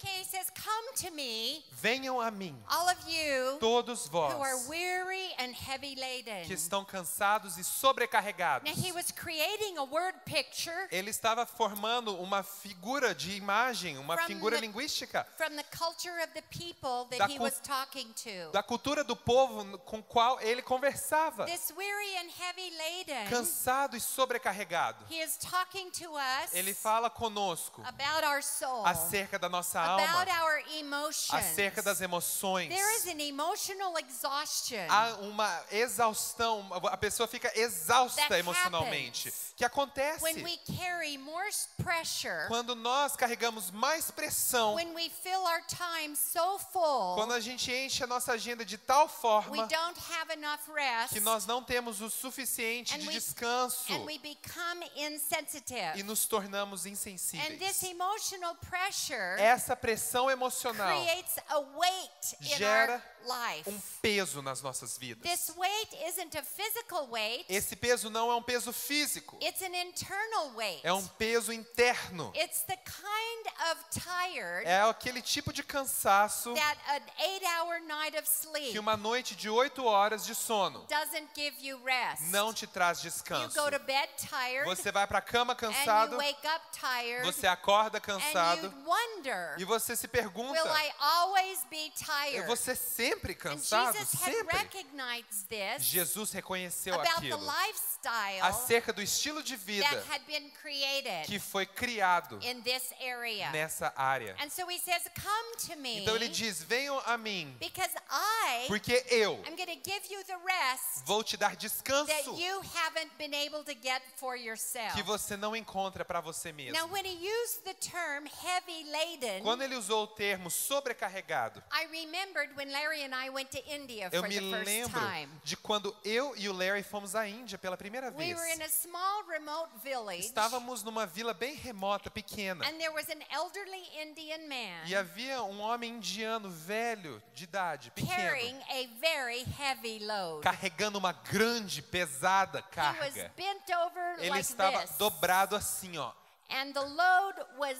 [SPEAKER 1] Okay, he says, come to me,
[SPEAKER 2] Venham a mim,
[SPEAKER 1] all of you
[SPEAKER 2] todos
[SPEAKER 1] who are
[SPEAKER 2] vós
[SPEAKER 1] weary and heavy laden.
[SPEAKER 2] que estão cansados e sobrecarregados.
[SPEAKER 1] Now he was creating a word picture
[SPEAKER 2] Ele estava formando uma figura de imagem, uma
[SPEAKER 1] From
[SPEAKER 2] figura
[SPEAKER 1] the-
[SPEAKER 2] linguística
[SPEAKER 1] from the culture of the people
[SPEAKER 2] Da
[SPEAKER 1] that he
[SPEAKER 2] cul-
[SPEAKER 1] was talking to.
[SPEAKER 2] da cultura do povo com o qual ele conversava.
[SPEAKER 1] This weary and heavy laden,
[SPEAKER 2] Cansado e sobrecarregado.
[SPEAKER 1] he is talking to us
[SPEAKER 2] Ele fala conosco
[SPEAKER 1] about our soul,
[SPEAKER 2] acerca da nossa
[SPEAKER 1] about
[SPEAKER 2] alma,
[SPEAKER 1] our emotions.
[SPEAKER 2] acerca das emoções.
[SPEAKER 1] There is an emotional exhaustion
[SPEAKER 2] Há uma exaustão, a pessoa fica exausta
[SPEAKER 1] that
[SPEAKER 2] emocionalmente.
[SPEAKER 1] happens
[SPEAKER 2] Que acontece
[SPEAKER 1] when we carry more pressure,
[SPEAKER 2] quando nós carregamos mais pressão,
[SPEAKER 1] when we fill our time so full,
[SPEAKER 2] quando a gente enche a nossa agenda de tal
[SPEAKER 1] we
[SPEAKER 2] forma
[SPEAKER 1] don't have enough rest,
[SPEAKER 2] que nós não temos o suficiente
[SPEAKER 1] And
[SPEAKER 2] de
[SPEAKER 1] we-
[SPEAKER 2] descanso
[SPEAKER 1] and we become insensitive.
[SPEAKER 2] e nos tornamos
[SPEAKER 1] And this
[SPEAKER 2] insensíveis.
[SPEAKER 1] emotional pressure
[SPEAKER 2] Essa pressão emocional
[SPEAKER 1] creates a weight in
[SPEAKER 2] gera
[SPEAKER 1] our life.
[SPEAKER 2] peso nas nossas vidas.
[SPEAKER 1] This weight isn't a physical weight,
[SPEAKER 2] Esse peso não é um peso físico,
[SPEAKER 1] it's an internal weight.
[SPEAKER 2] é um peso interno.
[SPEAKER 1] It's the kind of tired
[SPEAKER 2] É aquele tipo de cansaço
[SPEAKER 1] that an 8-hour night of sleep
[SPEAKER 2] que uma noite de 8 horas de sono
[SPEAKER 1] doesn't give you rest.
[SPEAKER 2] não te traz
[SPEAKER 1] You
[SPEAKER 2] descanso.
[SPEAKER 1] go to bed tired
[SPEAKER 2] Você vai para a cama
[SPEAKER 1] and
[SPEAKER 2] cansado,
[SPEAKER 1] you wake up tired
[SPEAKER 2] você acorda
[SPEAKER 1] and
[SPEAKER 2] cansado
[SPEAKER 1] you wonder,
[SPEAKER 2] e você se pergunta:
[SPEAKER 1] will I always be
[SPEAKER 2] eu
[SPEAKER 1] tired?
[SPEAKER 2] vou ser sempre
[SPEAKER 1] And
[SPEAKER 2] cansado?
[SPEAKER 1] Jesus had
[SPEAKER 2] Sempre.
[SPEAKER 1] recognized this
[SPEAKER 2] Jesus reconheceu
[SPEAKER 1] about the
[SPEAKER 2] aquilo
[SPEAKER 1] lifestyle
[SPEAKER 2] acerca do estilo de
[SPEAKER 1] that
[SPEAKER 2] vida
[SPEAKER 1] had been created
[SPEAKER 2] que foi criado
[SPEAKER 1] in this area.
[SPEAKER 2] nessa área.
[SPEAKER 1] And so he says, come to me
[SPEAKER 2] Então ele diz: venham a mim,
[SPEAKER 1] because I
[SPEAKER 2] porque eu
[SPEAKER 1] am going to give you the rest
[SPEAKER 2] vou te dar descanso
[SPEAKER 1] that you haven't been able to get for yourself.
[SPEAKER 2] que você não encontra para você
[SPEAKER 1] Now,
[SPEAKER 2] mesmo.
[SPEAKER 1] when he used the term heavy laden,
[SPEAKER 2] Quando ele usou o termo sobrecarregado,
[SPEAKER 1] I remembered when Larry and I went to India
[SPEAKER 2] eu
[SPEAKER 1] for
[SPEAKER 2] me
[SPEAKER 1] the first
[SPEAKER 2] lembro
[SPEAKER 1] time.
[SPEAKER 2] de quando eu e o Larry fomos à Índia pela primeira
[SPEAKER 1] We
[SPEAKER 2] vez.
[SPEAKER 1] were in a small remote village,
[SPEAKER 2] Estávamos numa vila bem remota, pequena,
[SPEAKER 1] and there was an elderly Indian man
[SPEAKER 2] e havia um homem indiano velho, de idade,
[SPEAKER 1] carrying
[SPEAKER 2] pequeno,
[SPEAKER 1] a very heavy load.
[SPEAKER 2] carregando uma grande, pesada
[SPEAKER 1] He was
[SPEAKER 2] carga.
[SPEAKER 1] bent over
[SPEAKER 2] Ele
[SPEAKER 1] like
[SPEAKER 2] estava
[SPEAKER 1] this,
[SPEAKER 2] dobrado assim, ó.
[SPEAKER 1] and the load was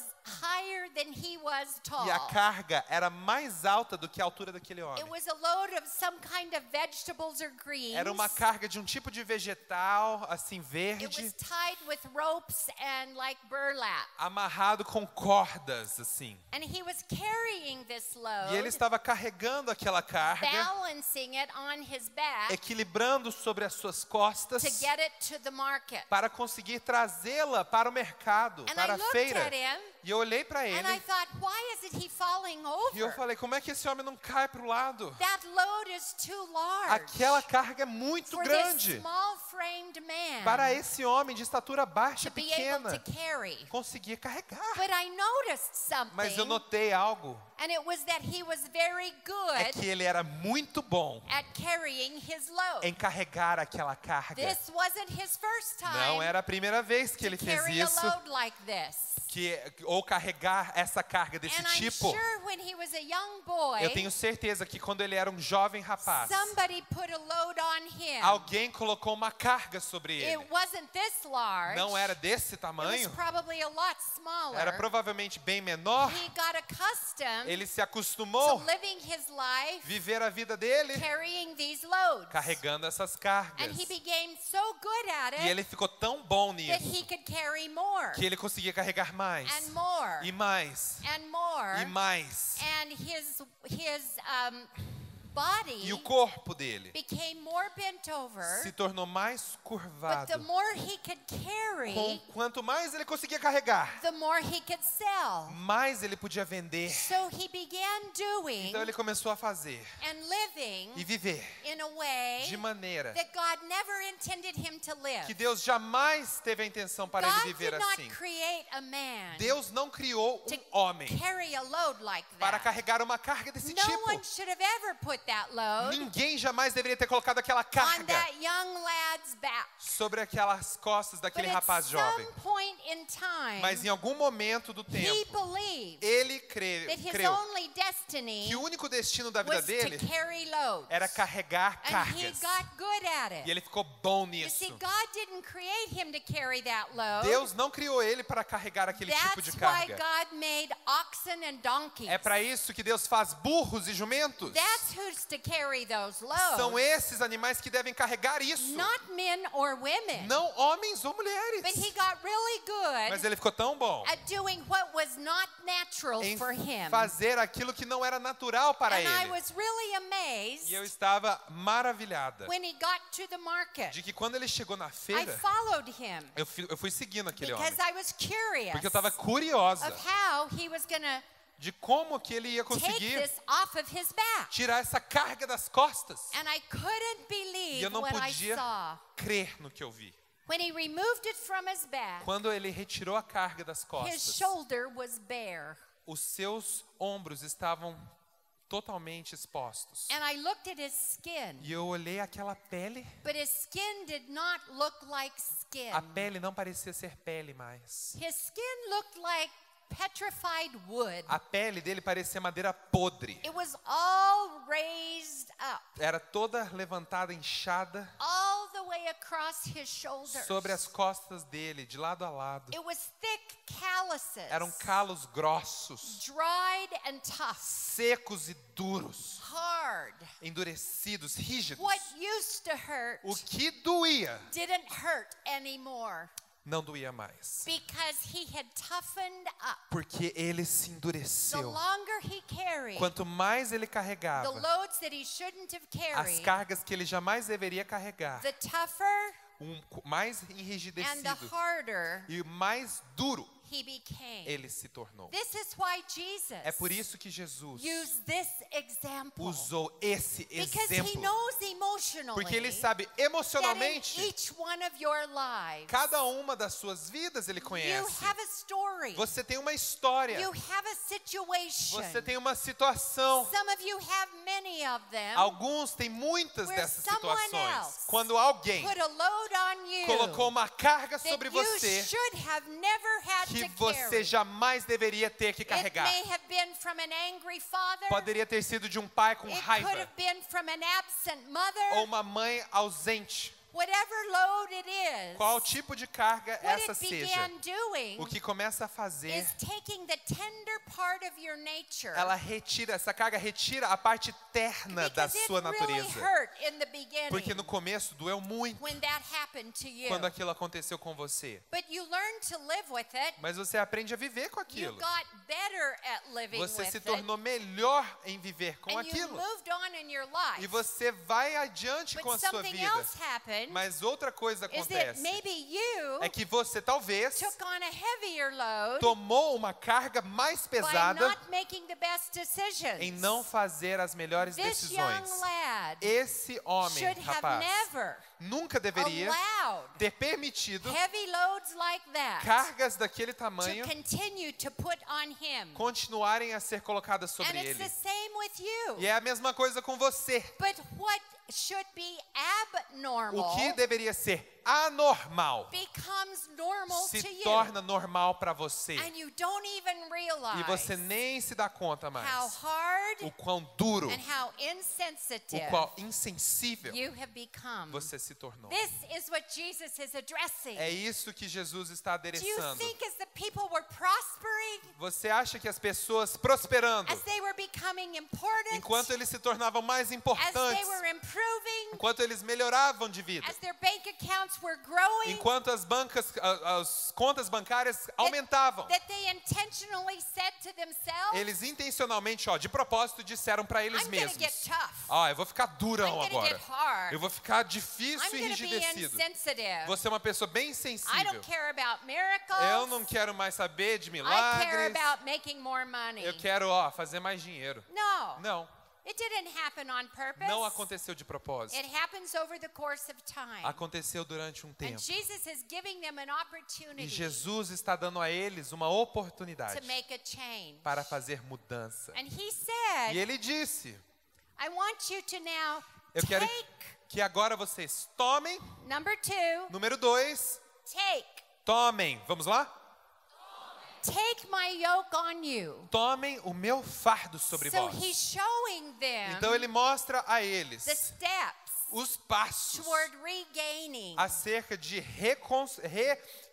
[SPEAKER 1] higher than he was tall.
[SPEAKER 2] E a carga era mais alta do que a altura daquele homem.
[SPEAKER 1] It was a load of some kind of vegetables or greens.
[SPEAKER 2] Era uma carga de um tipo de vegetal, assim,
[SPEAKER 1] It
[SPEAKER 2] verde,
[SPEAKER 1] was tied with ropes and like burlap.
[SPEAKER 2] amarrado com cordas, assim.
[SPEAKER 1] And he was carrying this load,
[SPEAKER 2] E ele estava carregando aquela carga,
[SPEAKER 1] balancing it on his back
[SPEAKER 2] equilibrando sobre as suas costas,
[SPEAKER 1] to get it to the market.
[SPEAKER 2] para conseguir trazê-la para o mercado,
[SPEAKER 1] And
[SPEAKER 2] para
[SPEAKER 1] I
[SPEAKER 2] a
[SPEAKER 1] looked
[SPEAKER 2] feira.
[SPEAKER 1] at him
[SPEAKER 2] E eu olhei para
[SPEAKER 1] and I
[SPEAKER 2] ele
[SPEAKER 1] thought, why isn't he falling
[SPEAKER 2] e eu
[SPEAKER 1] over?
[SPEAKER 2] falei, como é que esse homem não cai para o lado?
[SPEAKER 1] That load is too large
[SPEAKER 2] Aquela carga é muito
[SPEAKER 1] for
[SPEAKER 2] grande
[SPEAKER 1] this small-framed man
[SPEAKER 2] para esse homem de estatura baixa,
[SPEAKER 1] to be able
[SPEAKER 2] pequena,
[SPEAKER 1] to carry.
[SPEAKER 2] conseguir carregar.
[SPEAKER 1] But I noticed something,
[SPEAKER 2] Mas eu notei algo,
[SPEAKER 1] and it was that he was very
[SPEAKER 2] é
[SPEAKER 1] good
[SPEAKER 2] que ele era muito bom
[SPEAKER 1] at carrying his load.
[SPEAKER 2] em carregar aquela carga.
[SPEAKER 1] This wasn't his first
[SPEAKER 2] Não
[SPEAKER 1] time
[SPEAKER 2] era a primeira vez que
[SPEAKER 1] to
[SPEAKER 2] ele fez
[SPEAKER 1] carry a
[SPEAKER 2] isso,
[SPEAKER 1] load like this.
[SPEAKER 2] ou carregar essa carga desse
[SPEAKER 1] And I'm
[SPEAKER 2] tipo.
[SPEAKER 1] sure when he was a young boy,
[SPEAKER 2] Eu tenho certeza que quando ele era um jovem rapaz,
[SPEAKER 1] somebody put a load on him.
[SPEAKER 2] alguém colocou uma carga sobre ele.
[SPEAKER 1] It wasn't this large.
[SPEAKER 2] Não era desse
[SPEAKER 1] It was
[SPEAKER 2] tamanho,
[SPEAKER 1] probably a lot smaller.
[SPEAKER 2] era provavelmente bem menor.
[SPEAKER 1] He got accustomed
[SPEAKER 2] Ele se
[SPEAKER 1] to
[SPEAKER 2] acostumou
[SPEAKER 1] living his life
[SPEAKER 2] a viver a vida dele
[SPEAKER 1] carrying these loads.
[SPEAKER 2] carregando essas
[SPEAKER 1] And
[SPEAKER 2] cargas.
[SPEAKER 1] he became so good at
[SPEAKER 2] E
[SPEAKER 1] it
[SPEAKER 2] ele ficou tão bom
[SPEAKER 1] that
[SPEAKER 2] nisso
[SPEAKER 1] he could carry more
[SPEAKER 2] que ele conseguia carregar mais
[SPEAKER 1] and more
[SPEAKER 2] e mais
[SPEAKER 1] and more.
[SPEAKER 2] e mais.
[SPEAKER 1] And his body
[SPEAKER 2] E o corpo dele
[SPEAKER 1] became more bent over.
[SPEAKER 2] se tornou mais
[SPEAKER 1] But the
[SPEAKER 2] curvado.
[SPEAKER 1] more he could carry,
[SPEAKER 2] Quanto mais ele conseguia carregar,
[SPEAKER 1] the more he could sell.
[SPEAKER 2] mais ele podia vender.
[SPEAKER 1] So he began doing
[SPEAKER 2] Então ele começou a fazer
[SPEAKER 1] and living
[SPEAKER 2] e viver
[SPEAKER 1] in a way
[SPEAKER 2] de maneira
[SPEAKER 1] that God never intended him to live.
[SPEAKER 2] que Deus jamais teve a intenção para ele
[SPEAKER 1] God
[SPEAKER 2] viver
[SPEAKER 1] did not
[SPEAKER 2] assim.
[SPEAKER 1] create a man
[SPEAKER 2] Deus não criou
[SPEAKER 1] to
[SPEAKER 2] um homem
[SPEAKER 1] carry a load like
[SPEAKER 2] para
[SPEAKER 1] that.
[SPEAKER 2] carregar uma carga desse
[SPEAKER 1] No
[SPEAKER 2] tipo.
[SPEAKER 1] one should have ever put that load
[SPEAKER 2] Ninguém jamais deveria ter colocado aquela
[SPEAKER 1] on
[SPEAKER 2] carga
[SPEAKER 1] that young lad's back.
[SPEAKER 2] sobre aquelas costas daquele
[SPEAKER 1] But at
[SPEAKER 2] rapaz jovem.
[SPEAKER 1] some point in time,
[SPEAKER 2] Mas em algum momento do
[SPEAKER 1] he
[SPEAKER 2] tempo,
[SPEAKER 1] believed
[SPEAKER 2] ele
[SPEAKER 1] that his
[SPEAKER 2] creu
[SPEAKER 1] only destiny
[SPEAKER 2] que o único destino da vida
[SPEAKER 1] was
[SPEAKER 2] dele
[SPEAKER 1] to carry loads.
[SPEAKER 2] era carregar
[SPEAKER 1] And he
[SPEAKER 2] cargas.
[SPEAKER 1] got good at
[SPEAKER 2] E
[SPEAKER 1] it.
[SPEAKER 2] ele ficou bom
[SPEAKER 1] You see,
[SPEAKER 2] nisso.
[SPEAKER 1] God didn't create him to carry that load.
[SPEAKER 2] Deus não criou ele para carregar aquele tipo de
[SPEAKER 1] That's why
[SPEAKER 2] carga.
[SPEAKER 1] God made oxen and donkeys.
[SPEAKER 2] É para isso que Deus faz burros e jumentos.
[SPEAKER 1] That's who's to carry those
[SPEAKER 2] São
[SPEAKER 1] loads.
[SPEAKER 2] esses animais que devem carregar isso.
[SPEAKER 1] Not men or women.
[SPEAKER 2] Não homens ou mulheres.
[SPEAKER 1] But he got really
[SPEAKER 2] Mas
[SPEAKER 1] good
[SPEAKER 2] ele ficou tão bom
[SPEAKER 1] at doing what was not natural
[SPEAKER 2] em
[SPEAKER 1] for him.
[SPEAKER 2] fazer aquilo que não era natural para
[SPEAKER 1] And I
[SPEAKER 2] ele.
[SPEAKER 1] was really
[SPEAKER 2] E eu
[SPEAKER 1] amazed
[SPEAKER 2] estava maravilhada
[SPEAKER 1] when he got to the market.
[SPEAKER 2] de que quando ele chegou na
[SPEAKER 1] I
[SPEAKER 2] feira,
[SPEAKER 1] followed him
[SPEAKER 2] eu fui seguindo aquele homem.
[SPEAKER 1] because I was curious
[SPEAKER 2] Porque eu estava curiosa
[SPEAKER 1] of how he was going to
[SPEAKER 2] de como que ele ia
[SPEAKER 1] take
[SPEAKER 2] conseguir
[SPEAKER 1] this off of his back.
[SPEAKER 2] tirar essa carga das costas.
[SPEAKER 1] And I couldn't
[SPEAKER 2] E
[SPEAKER 1] believe
[SPEAKER 2] eu não
[SPEAKER 1] what I
[SPEAKER 2] podia
[SPEAKER 1] saw.
[SPEAKER 2] crer no que eu vi.
[SPEAKER 1] When he removed it from his back,
[SPEAKER 2] Quando ele retirou a carga das
[SPEAKER 1] his
[SPEAKER 2] costas,
[SPEAKER 1] shoulder was bare.
[SPEAKER 2] os seus ombros estavam totalmente expostos.
[SPEAKER 1] And I looked at his skin,
[SPEAKER 2] E eu olhei aquela pele,
[SPEAKER 1] but his skin did not look like skin.
[SPEAKER 2] a pele não parecia ser pele mais.
[SPEAKER 1] His skin looked like petrified wood.
[SPEAKER 2] A pele dele parecia madeira podre.
[SPEAKER 1] It was all raised up,
[SPEAKER 2] Era toda levantada, inchada,
[SPEAKER 1] all the way across his shoulders.
[SPEAKER 2] sobre as costas dele, de lado a lado.
[SPEAKER 1] It was thick calluses,
[SPEAKER 2] Eram calos grossos,
[SPEAKER 1] dried and tough,
[SPEAKER 2] secos e duros,
[SPEAKER 1] hard.
[SPEAKER 2] endurecidos, rígidos.
[SPEAKER 1] What used to hurt
[SPEAKER 2] O que doía
[SPEAKER 1] didn't hurt anymore
[SPEAKER 2] não doía mais,
[SPEAKER 1] because he had toughened up.
[SPEAKER 2] porque ele se
[SPEAKER 1] The
[SPEAKER 2] endureceu.
[SPEAKER 1] longer he carried
[SPEAKER 2] Quanto mais ele
[SPEAKER 1] the
[SPEAKER 2] carregava
[SPEAKER 1] loads that he shouldn't have
[SPEAKER 2] as
[SPEAKER 1] carried,
[SPEAKER 2] cargas que ele jamais deveria carregar,
[SPEAKER 1] the tougher
[SPEAKER 2] mais
[SPEAKER 1] and the
[SPEAKER 2] enrijecido
[SPEAKER 1] harder
[SPEAKER 2] e mais duro
[SPEAKER 1] he became.
[SPEAKER 2] ele se tornou.
[SPEAKER 1] This is why Jesus
[SPEAKER 2] É por isso que Jesus
[SPEAKER 1] used this example.
[SPEAKER 2] usou esse
[SPEAKER 1] Because he
[SPEAKER 2] exemplo,
[SPEAKER 1] knows emotionally
[SPEAKER 2] porque ele sabe
[SPEAKER 1] that in
[SPEAKER 2] emocionalmente
[SPEAKER 1] each one of your lives,
[SPEAKER 2] cada uma das suas vidas ele
[SPEAKER 1] you
[SPEAKER 2] conhece.
[SPEAKER 1] have a story.
[SPEAKER 2] Você tem uma história,
[SPEAKER 1] You have a situation.
[SPEAKER 2] você tem uma situação.
[SPEAKER 1] Some of you have many of them.
[SPEAKER 2] Alguns têm muitas
[SPEAKER 1] Where
[SPEAKER 2] dessas
[SPEAKER 1] someone
[SPEAKER 2] situações.
[SPEAKER 1] else
[SPEAKER 2] Quando alguém
[SPEAKER 1] Put a load on you
[SPEAKER 2] colocou uma carga
[SPEAKER 1] that
[SPEAKER 2] sobre
[SPEAKER 1] you
[SPEAKER 2] você
[SPEAKER 1] should have never had
[SPEAKER 2] que
[SPEAKER 1] to
[SPEAKER 2] você
[SPEAKER 1] carry.
[SPEAKER 2] jamais deveria ter que
[SPEAKER 1] It
[SPEAKER 2] carregar.
[SPEAKER 1] may have been from an angry father.
[SPEAKER 2] Poderia ter sido de um pai com
[SPEAKER 1] It could
[SPEAKER 2] raiva
[SPEAKER 1] have been from an absent mother.
[SPEAKER 2] ou uma mãe ausente.
[SPEAKER 1] whatever load it is,
[SPEAKER 2] qual tipo de carga
[SPEAKER 1] what
[SPEAKER 2] essa
[SPEAKER 1] it
[SPEAKER 2] seja,
[SPEAKER 1] began doing
[SPEAKER 2] o que começa a fazer,
[SPEAKER 1] is taking the tender part of your nature.
[SPEAKER 2] ela retira, essa carga retira a parte terna da
[SPEAKER 1] Because it
[SPEAKER 2] sua
[SPEAKER 1] really
[SPEAKER 2] natureza.
[SPEAKER 1] hurt in the beginning
[SPEAKER 2] Porque no começo doeu muito
[SPEAKER 1] when that happened to you.
[SPEAKER 2] quando aquilo aconteceu com você.
[SPEAKER 1] But you learn to live with it.
[SPEAKER 2] Mas você aprende a viver com
[SPEAKER 1] You
[SPEAKER 2] aquilo.
[SPEAKER 1] got better at living
[SPEAKER 2] Você
[SPEAKER 1] with
[SPEAKER 2] se
[SPEAKER 1] it.
[SPEAKER 2] tornou melhor em viver com
[SPEAKER 1] And you
[SPEAKER 2] aquilo.
[SPEAKER 1] moved on in your life.
[SPEAKER 2] E você vai adiante com a
[SPEAKER 1] But
[SPEAKER 2] sua
[SPEAKER 1] something
[SPEAKER 2] vida.
[SPEAKER 1] else happened
[SPEAKER 2] Mas outra coisa
[SPEAKER 1] is that
[SPEAKER 2] acontece.
[SPEAKER 1] maybe you
[SPEAKER 2] É que você talvez
[SPEAKER 1] took on a heavier load
[SPEAKER 2] tomou uma carga mais
[SPEAKER 1] by
[SPEAKER 2] pesada
[SPEAKER 1] not making the best decisions.
[SPEAKER 2] em não fazer as melhores
[SPEAKER 1] This
[SPEAKER 2] decisões.
[SPEAKER 1] young lad
[SPEAKER 2] Esse homem,
[SPEAKER 1] should have
[SPEAKER 2] rapaz,
[SPEAKER 1] never
[SPEAKER 2] nunca deveria
[SPEAKER 1] allowed
[SPEAKER 2] ter permitido
[SPEAKER 1] heavy loads like that
[SPEAKER 2] cargas daquele
[SPEAKER 1] to
[SPEAKER 2] tamanho
[SPEAKER 1] continue to put on him.
[SPEAKER 2] continuarem a ser colocadas sobre
[SPEAKER 1] And it's
[SPEAKER 2] ele.
[SPEAKER 1] the same with you.
[SPEAKER 2] E é a mesma coisa com você.
[SPEAKER 1] But what should be abnormal
[SPEAKER 2] O que deveria ser anormal
[SPEAKER 1] becomes normal
[SPEAKER 2] se
[SPEAKER 1] to you.
[SPEAKER 2] torna normal para você.
[SPEAKER 1] And you don't even
[SPEAKER 2] E
[SPEAKER 1] realize
[SPEAKER 2] você nem se dá conta
[SPEAKER 1] how
[SPEAKER 2] mais
[SPEAKER 1] hard
[SPEAKER 2] o quão duro,
[SPEAKER 1] and how
[SPEAKER 2] o
[SPEAKER 1] insensitive
[SPEAKER 2] quão insensível
[SPEAKER 1] you have become.
[SPEAKER 2] você se tornou.
[SPEAKER 1] This is what Jesus is addressing.
[SPEAKER 2] É isso que Jesus está
[SPEAKER 1] Do you
[SPEAKER 2] adereçando.
[SPEAKER 1] think as the people were prospering,
[SPEAKER 2] Você acha que as pessoas prosperando,
[SPEAKER 1] as they were becoming important,
[SPEAKER 2] enquanto eles se tornavam mais
[SPEAKER 1] as they
[SPEAKER 2] importantes,
[SPEAKER 1] were improving,
[SPEAKER 2] enquanto eles melhoravam de vida,
[SPEAKER 1] as their bank accounts were growing,
[SPEAKER 2] enquanto as contas bancárias aumentavam,
[SPEAKER 1] that they intentionally said to themselves,
[SPEAKER 2] eles intencionalmente, de propósito, disseram para eles
[SPEAKER 1] I'm going to
[SPEAKER 2] mesmos:
[SPEAKER 1] get tough.
[SPEAKER 2] eu vou ficar
[SPEAKER 1] I'm
[SPEAKER 2] durão
[SPEAKER 1] going to
[SPEAKER 2] agora.
[SPEAKER 1] get hard.
[SPEAKER 2] Eu vou ficar difícil
[SPEAKER 1] I'm
[SPEAKER 2] e
[SPEAKER 1] going to be
[SPEAKER 2] enrijecido.
[SPEAKER 1] insensitive.
[SPEAKER 2] Você é uma pessoa bem
[SPEAKER 1] I
[SPEAKER 2] sensível.
[SPEAKER 1] don't care about miracles.
[SPEAKER 2] Eu não quero mais saber de
[SPEAKER 1] I care
[SPEAKER 2] milagres.
[SPEAKER 1] about making more money.
[SPEAKER 2] Eu quero, fazer mais dinheiro.
[SPEAKER 1] No,
[SPEAKER 2] Não,
[SPEAKER 1] it didn't happen on purpose.
[SPEAKER 2] não aconteceu de propósito.
[SPEAKER 1] It happens over the course of time.
[SPEAKER 2] Aconteceu durante um
[SPEAKER 1] And
[SPEAKER 2] tempo.
[SPEAKER 1] Jesus is giving them an
[SPEAKER 2] E
[SPEAKER 1] opportunity
[SPEAKER 2] Jesus está dando a eles uma oportunidade
[SPEAKER 1] to make a change.
[SPEAKER 2] para fazer mudança.
[SPEAKER 1] And he
[SPEAKER 2] E
[SPEAKER 1] said,
[SPEAKER 2] ele disse:
[SPEAKER 1] I want you to now
[SPEAKER 2] eu quero
[SPEAKER 1] take,
[SPEAKER 2] que agora vocês tomem.
[SPEAKER 1] number 2,
[SPEAKER 2] Número 2,
[SPEAKER 1] take.
[SPEAKER 2] tomem. Vamos lá?
[SPEAKER 1] Take my yoke on you.
[SPEAKER 2] Tomem o meu fardo sobre
[SPEAKER 1] So
[SPEAKER 2] vós.
[SPEAKER 1] he's showing them
[SPEAKER 2] Então ele mostra a eles
[SPEAKER 1] the steps
[SPEAKER 2] os passos
[SPEAKER 1] toward regaining
[SPEAKER 2] acerca de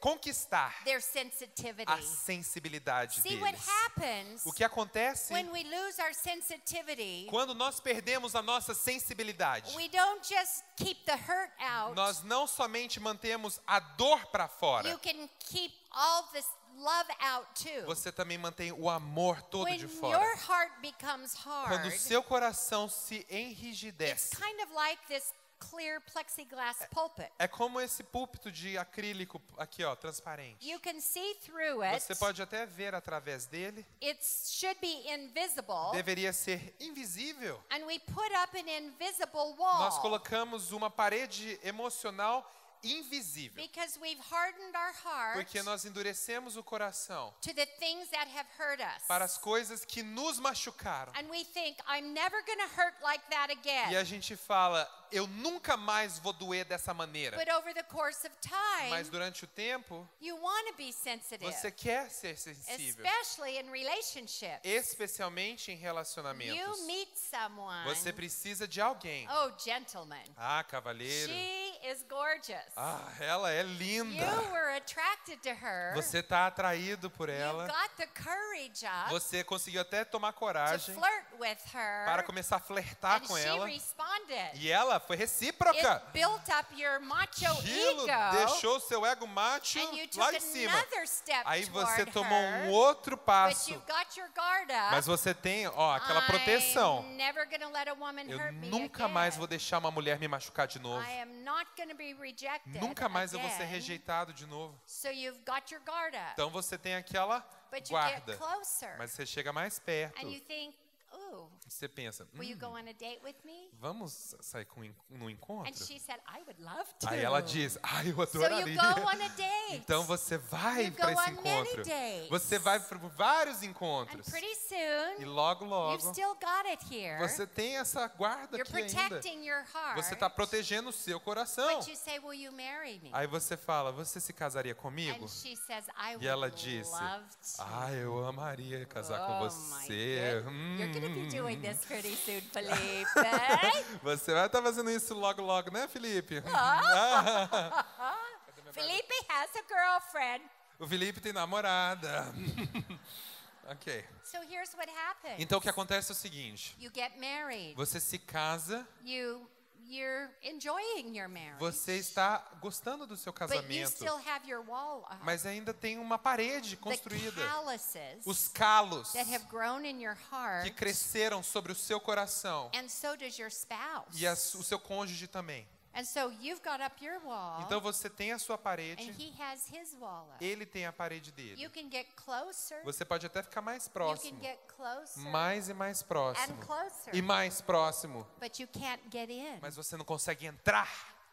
[SPEAKER 2] reconquistar
[SPEAKER 1] their sensitivity.
[SPEAKER 2] a sensibilidade
[SPEAKER 1] See what
[SPEAKER 2] deles.
[SPEAKER 1] happens
[SPEAKER 2] O que acontece
[SPEAKER 1] when we lose our sensitivity?
[SPEAKER 2] quando nós perdemos a nossa sensibilidade?
[SPEAKER 1] We don't just keep the hurt out.
[SPEAKER 2] Nós não somente mantemos a dor para fora,
[SPEAKER 1] You can keep all this love out too.
[SPEAKER 2] você também mantém o amor todo
[SPEAKER 1] When
[SPEAKER 2] de
[SPEAKER 1] your
[SPEAKER 2] fora.
[SPEAKER 1] heart becomes
[SPEAKER 2] Quando o
[SPEAKER 1] hard,
[SPEAKER 2] seu coração se
[SPEAKER 1] it's
[SPEAKER 2] enrijece,
[SPEAKER 1] kind of like this clear plexiglass pulpit.
[SPEAKER 2] é como esse púlpito de acrílico aqui, transparente.
[SPEAKER 1] You can see through it.
[SPEAKER 2] Você pode até ver através dele.
[SPEAKER 1] It should be invisible.
[SPEAKER 2] Deveria ser invisível.
[SPEAKER 1] And we put up an invisible
[SPEAKER 2] Nós
[SPEAKER 1] wall
[SPEAKER 2] colocamos uma parede emocional invisível,
[SPEAKER 1] because we've hardened our heart
[SPEAKER 2] porque nós endurecemos o coração
[SPEAKER 1] to the things that have hurt us.
[SPEAKER 2] para as coisas que nos machucaram.
[SPEAKER 1] And we think, I'm never going to hurt like that again.
[SPEAKER 2] E a gente fala: eu nunca mais vou doer dessa maneira.
[SPEAKER 1] But over the course of time,
[SPEAKER 2] Mas durante o tempo,
[SPEAKER 1] you want to be sensitive,
[SPEAKER 2] você quer ser sensível,
[SPEAKER 1] especially in relationships.
[SPEAKER 2] especialmente em
[SPEAKER 1] You
[SPEAKER 2] relacionamentos.
[SPEAKER 1] meet someone.
[SPEAKER 2] Você precisa de alguém.
[SPEAKER 1] Oh, gentleman.
[SPEAKER 2] Cavalheiro.
[SPEAKER 1] She is gorgeous.
[SPEAKER 2] Ela é linda.
[SPEAKER 1] You were attracted to her.
[SPEAKER 2] Você está atraído por
[SPEAKER 1] You
[SPEAKER 2] ela.
[SPEAKER 1] got the courage up
[SPEAKER 2] Você conseguiu até tomar
[SPEAKER 1] to
[SPEAKER 2] coragem
[SPEAKER 1] flirt with her.
[SPEAKER 2] para começar a flertar
[SPEAKER 1] And
[SPEAKER 2] com
[SPEAKER 1] she
[SPEAKER 2] ela.
[SPEAKER 1] responded.
[SPEAKER 2] E ela foi recíproca.
[SPEAKER 1] It built up your macho
[SPEAKER 2] Aquilo
[SPEAKER 1] ego.
[SPEAKER 2] deixou o seu ego macho
[SPEAKER 1] And you took
[SPEAKER 2] lá em cima.
[SPEAKER 1] another step
[SPEAKER 2] Aí você
[SPEAKER 1] toward
[SPEAKER 2] tomou
[SPEAKER 1] her,
[SPEAKER 2] um outro
[SPEAKER 1] but
[SPEAKER 2] passo.
[SPEAKER 1] you've got your guard up.
[SPEAKER 2] Mas você tem, aquela proteção.
[SPEAKER 1] I'm never gonna let a woman
[SPEAKER 2] Eu
[SPEAKER 1] hurt me
[SPEAKER 2] nunca
[SPEAKER 1] again.
[SPEAKER 2] mais vou deixar uma mulher me machucar de novo.
[SPEAKER 1] I am not gonna be rejected
[SPEAKER 2] Nunca mais eu vou ser
[SPEAKER 1] again.
[SPEAKER 2] rejeitado de novo.
[SPEAKER 1] So you've got your guard up.
[SPEAKER 2] Então você tem aquela
[SPEAKER 1] But you get
[SPEAKER 2] guarda.
[SPEAKER 1] closer.
[SPEAKER 2] Mas você chega mais perto.
[SPEAKER 1] And you think, ooh,
[SPEAKER 2] Você pensa:
[SPEAKER 1] will you go on a date with me?
[SPEAKER 2] vamos sair no
[SPEAKER 1] And
[SPEAKER 2] encontro?
[SPEAKER 1] she said, I would love to.
[SPEAKER 2] Aí ela diz: eu
[SPEAKER 1] So you
[SPEAKER 2] adoraria.
[SPEAKER 1] go on a date.
[SPEAKER 2] Então você vai
[SPEAKER 1] You
[SPEAKER 2] para
[SPEAKER 1] go
[SPEAKER 2] esse
[SPEAKER 1] on many
[SPEAKER 2] encontro.
[SPEAKER 1] dates.
[SPEAKER 2] Você vai para vários
[SPEAKER 1] And
[SPEAKER 2] encontros.
[SPEAKER 1] pretty
[SPEAKER 2] E
[SPEAKER 1] soon,
[SPEAKER 2] logo,
[SPEAKER 1] you've
[SPEAKER 2] logo,
[SPEAKER 1] still got it here.
[SPEAKER 2] você tem essa guarda
[SPEAKER 1] You're
[SPEAKER 2] aqui ainda.
[SPEAKER 1] protecting your heart.
[SPEAKER 2] Você está protegendo o seu coração.
[SPEAKER 1] But you say, will you marry me?
[SPEAKER 2] Aí você fala: você se casaria comigo?
[SPEAKER 1] And she says, I
[SPEAKER 2] E ela
[SPEAKER 1] would
[SPEAKER 2] disse:
[SPEAKER 1] love to.
[SPEAKER 2] eu amaria casar com
[SPEAKER 1] Oh, my
[SPEAKER 2] você.
[SPEAKER 1] goodness. You're going to be doing this pretty soon, Felipe.
[SPEAKER 2] Você vai estar fazendo isso logo, logo, né, Felipe?
[SPEAKER 1] Felipe has a girlfriend.
[SPEAKER 2] O Felipe tem namorada. Ok.
[SPEAKER 1] So here's what happens.
[SPEAKER 2] Então o que acontece é o seguinte.
[SPEAKER 1] You get married.
[SPEAKER 2] Você se casa.
[SPEAKER 1] You're enjoying your marriage.
[SPEAKER 2] Você está gostando do seu
[SPEAKER 1] But you
[SPEAKER 2] casamento.
[SPEAKER 1] still have your wall up.
[SPEAKER 2] Mas ainda tem uma parede construída.
[SPEAKER 1] The calluses
[SPEAKER 2] Os calos
[SPEAKER 1] that have grown in your heart.
[SPEAKER 2] que cresceram sobre o seu coração.
[SPEAKER 1] And so does your spouse.
[SPEAKER 2] E o seu cônjuge também.
[SPEAKER 1] And so you've got up your wall.
[SPEAKER 2] Então você tem a sua parede.
[SPEAKER 1] And he has his wall up.
[SPEAKER 2] Ele tem a parede dele.
[SPEAKER 1] You can get closer.
[SPEAKER 2] Você pode até ficar mais
[SPEAKER 1] You
[SPEAKER 2] próximo.
[SPEAKER 1] can get closer.
[SPEAKER 2] Mais e mais próximo.
[SPEAKER 1] And closer.
[SPEAKER 2] E mais próximo.
[SPEAKER 1] But you can't get in.
[SPEAKER 2] Mas você não consegue entrar.